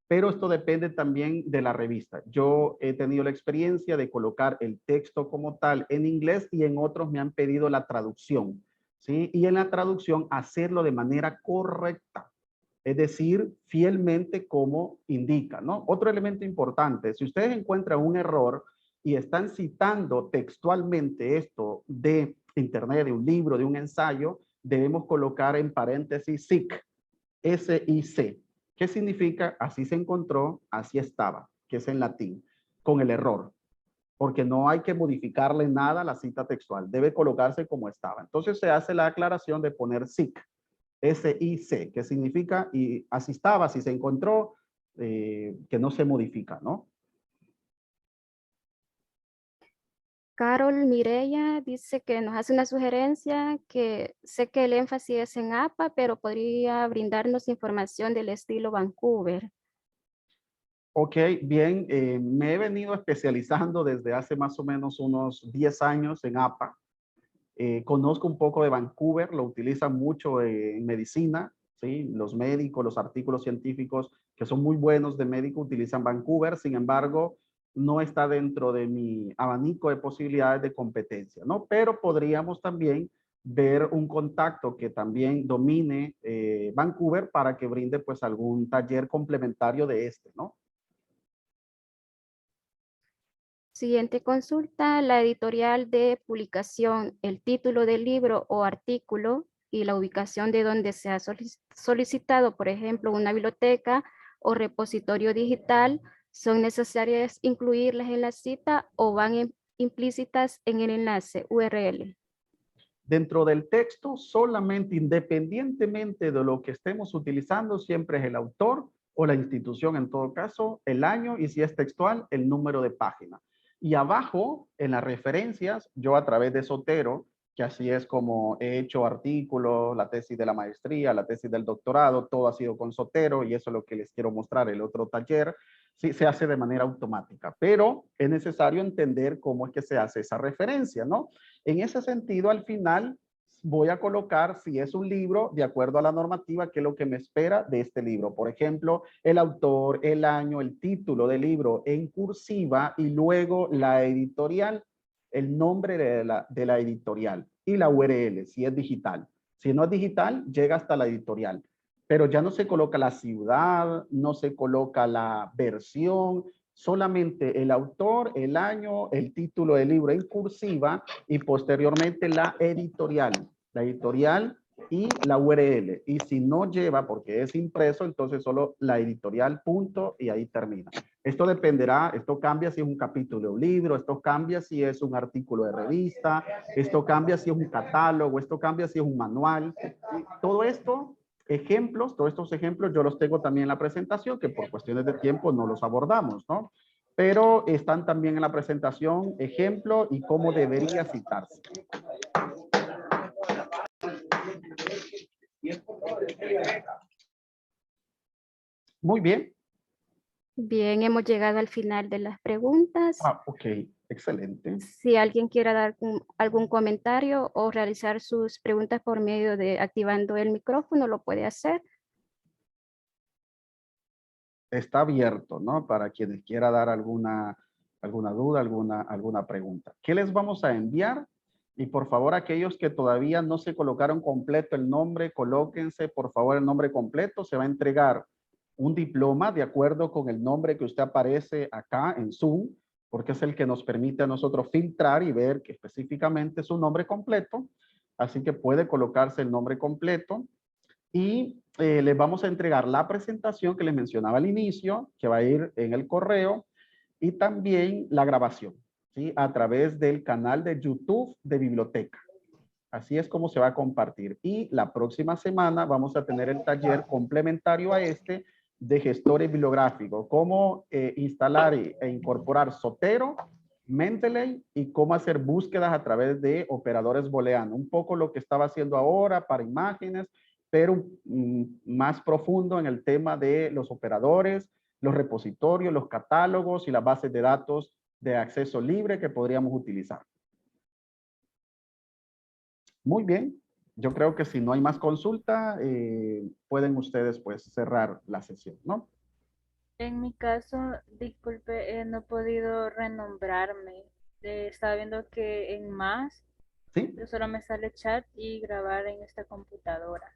Pero esto depende también de la revista. Yo he tenido la experiencia de colocar el texto como tal en inglés y en otros me han pedido la traducción. ¿Sí? Y en la traducción hacerlo de manera correcta, es decir, fielmente como indica, ¿no? Otro elemento importante, si ustedes encuentran un error y están citando textualmente esto de internet, de un libro, de un ensayo, debemos colocar en paréntesis SIC, S-I-C. ¿Qué significa? Así se encontró, así estaba, que es en latín, con el error, porque no hay que modificarle nada a la cita textual, debe colocarse como estaba. Entonces se hace la aclaración de poner SIC, S-I-C, que significa y así estaba, así se encontró, que no se modifica, ¿no? Carol Mireya dice que nos hace una sugerencia que sé que el énfasis es en APA, pero podría brindarnos información del estilo Vancouver. Ok, bien, me he venido especializando desde hace más o menos unos 10 años en APA. Conozco un poco de Vancouver, lo utilizan mucho en medicina, ¿sí? Los médicos, los artículos científicos que son muy buenos de médico utilizan Vancouver, sin embargo, no está dentro de mi abanico de posibilidades de competencia, ¿no? Pero podríamos también ver un contacto que también domine Vancouver para que brinde pues algún taller complementario de este, ¿no? Siguiente consulta, la editorial de publicación, el título del libro o artículo y la ubicación de donde se ha solicitado, por ejemplo, una biblioteca o repositorio digital, ¿son necesarias incluirlas en la cita o van implícitas en el enlace URL? Dentro del texto, solamente independientemente de lo que estemos utilizando, siempre es el autor o la institución, en todo caso, el año y si es textual, el número de página. Y abajo, en las referencias, yo a través de Zotero, que así es como he hecho artículos, la tesis de la maestría, la tesis del doctorado, todo ha sido con Zotero y eso es lo que les quiero mostrar el otro taller. Sí, se hace de manera automática, pero es necesario entender cómo es que se hace esa referencia, ¿no? En ese sentido, al final voy a colocar, si es un libro, de acuerdo a la normativa, qué es lo que me espera de este libro. Por ejemplo, el autor, el año, el título del libro en cursiva y luego la editorial, el nombre de la editorial y la URL, si es digital. Si no es digital, llega hasta la editorial. Pero ya no se coloca la ciudad, no se coloca la versión, solamente el autor, el año, el título del libro en cursiva y posteriormente la editorial. La editorial y la URL. Y si no lleva, porque es impreso, entonces solo la editorial, punto, y ahí termina. Esto dependerá, esto cambia si es un capítulo de un libro, esto cambia si es un artículo de revista, esto cambia si es un catálogo, esto cambia si es un manual. Todo esto, ejemplos, todos estos ejemplos yo los tengo también en la presentación, que por cuestiones de tiempo no los abordamos, ¿no? Pero están también en la presentación ejemplo y cómo debería citarse. Muy bien. Bien, hemos llegado al final de las preguntas. Ok, excelente. Si alguien quiere dar algún comentario o realizar sus preguntas por medio de activando el micrófono, lo puede hacer. Está abierto, ¿no? Para quienes quiera dar alguna duda, alguna pregunta. ¿Qué les vamos a enviar? Y por favor, aquellos que todavía no se colocaron completo el nombre, colóquense por favor el nombre completo. Se va a entregar un diploma de acuerdo con el nombre que usted aparece acá en Zoom, porque es el que nos permite a nosotros filtrar y ver que específicamente es su nombre completo. Así que puede colocarse el nombre completo. Y les vamos a entregar la presentación que les mencionaba al inicio, que va a ir en el correo, y también la grabación, ¿sí? A través del canal de YouTube de Biblioteca. Así es como se va a compartir. Y la próxima semana vamos a tener el taller complementario a este de gestores bibliográficos, cómo instalar e incorporar Zotero, Mendeley y cómo hacer búsquedas a través de operadores booleanos. Un poco lo que estaba haciendo ahora para imágenes, pero más profundo en el tema de los operadores, los repositorios, los catálogos y las bases de datos de acceso libre que podríamos utilizar. Muy bien. Yo creo que si no hay más consulta, pueden ustedes pues cerrar la sesión, ¿no? En mi caso, disculpe, no he podido renombrarme. Estaba viendo que en más, ¿Sí? pero solo me sale chat y grabar en esta computadora.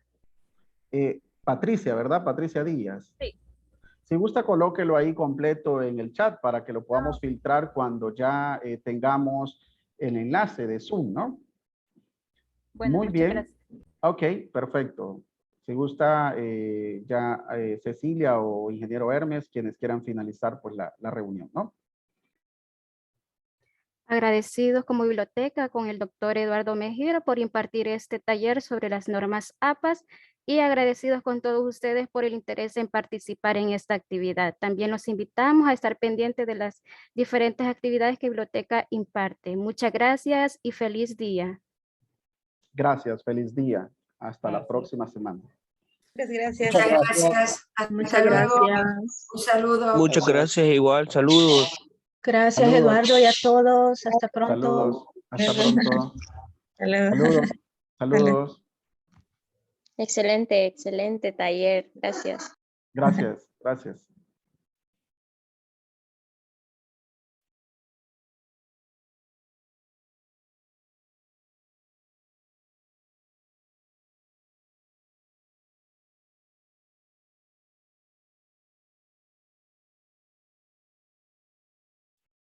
Patricia, ¿verdad? Patricia Díaz. Sí. Si gusta, colóquelo ahí completo en el chat para que lo podamos filtrar cuando ya tengamos el enlace de Zoom, ¿no? Bueno, muy muchas bien. gracias. Ok, perfecto. Si gusta, Cecilia o ingeniero Hermes, quienes quieran finalizar pues la reunión, ¿no? Agradecidos como biblioteca con el doctor Eduardo Mejía por impartir este taller sobre las normas APAS y agradecidos con todos ustedes por el interés en participar en esta actividad. También los invitamos a estar pendientes de las diferentes actividades que Biblioteca imparte. Muchas gracias y feliz día. Gracias, feliz día. Hasta la próxima semana. Muchas gracias. Muchas gracias. Hasta luego. Un saludo. Muchas gracias, igual, saludos. Gracias, Saludos. Eduardo, y a todos. Hasta pronto. Saludos. Hasta pronto. Saludos. Saludos. Saludos. Excelente, excelente taller. Gracias. Gracias. Gracias.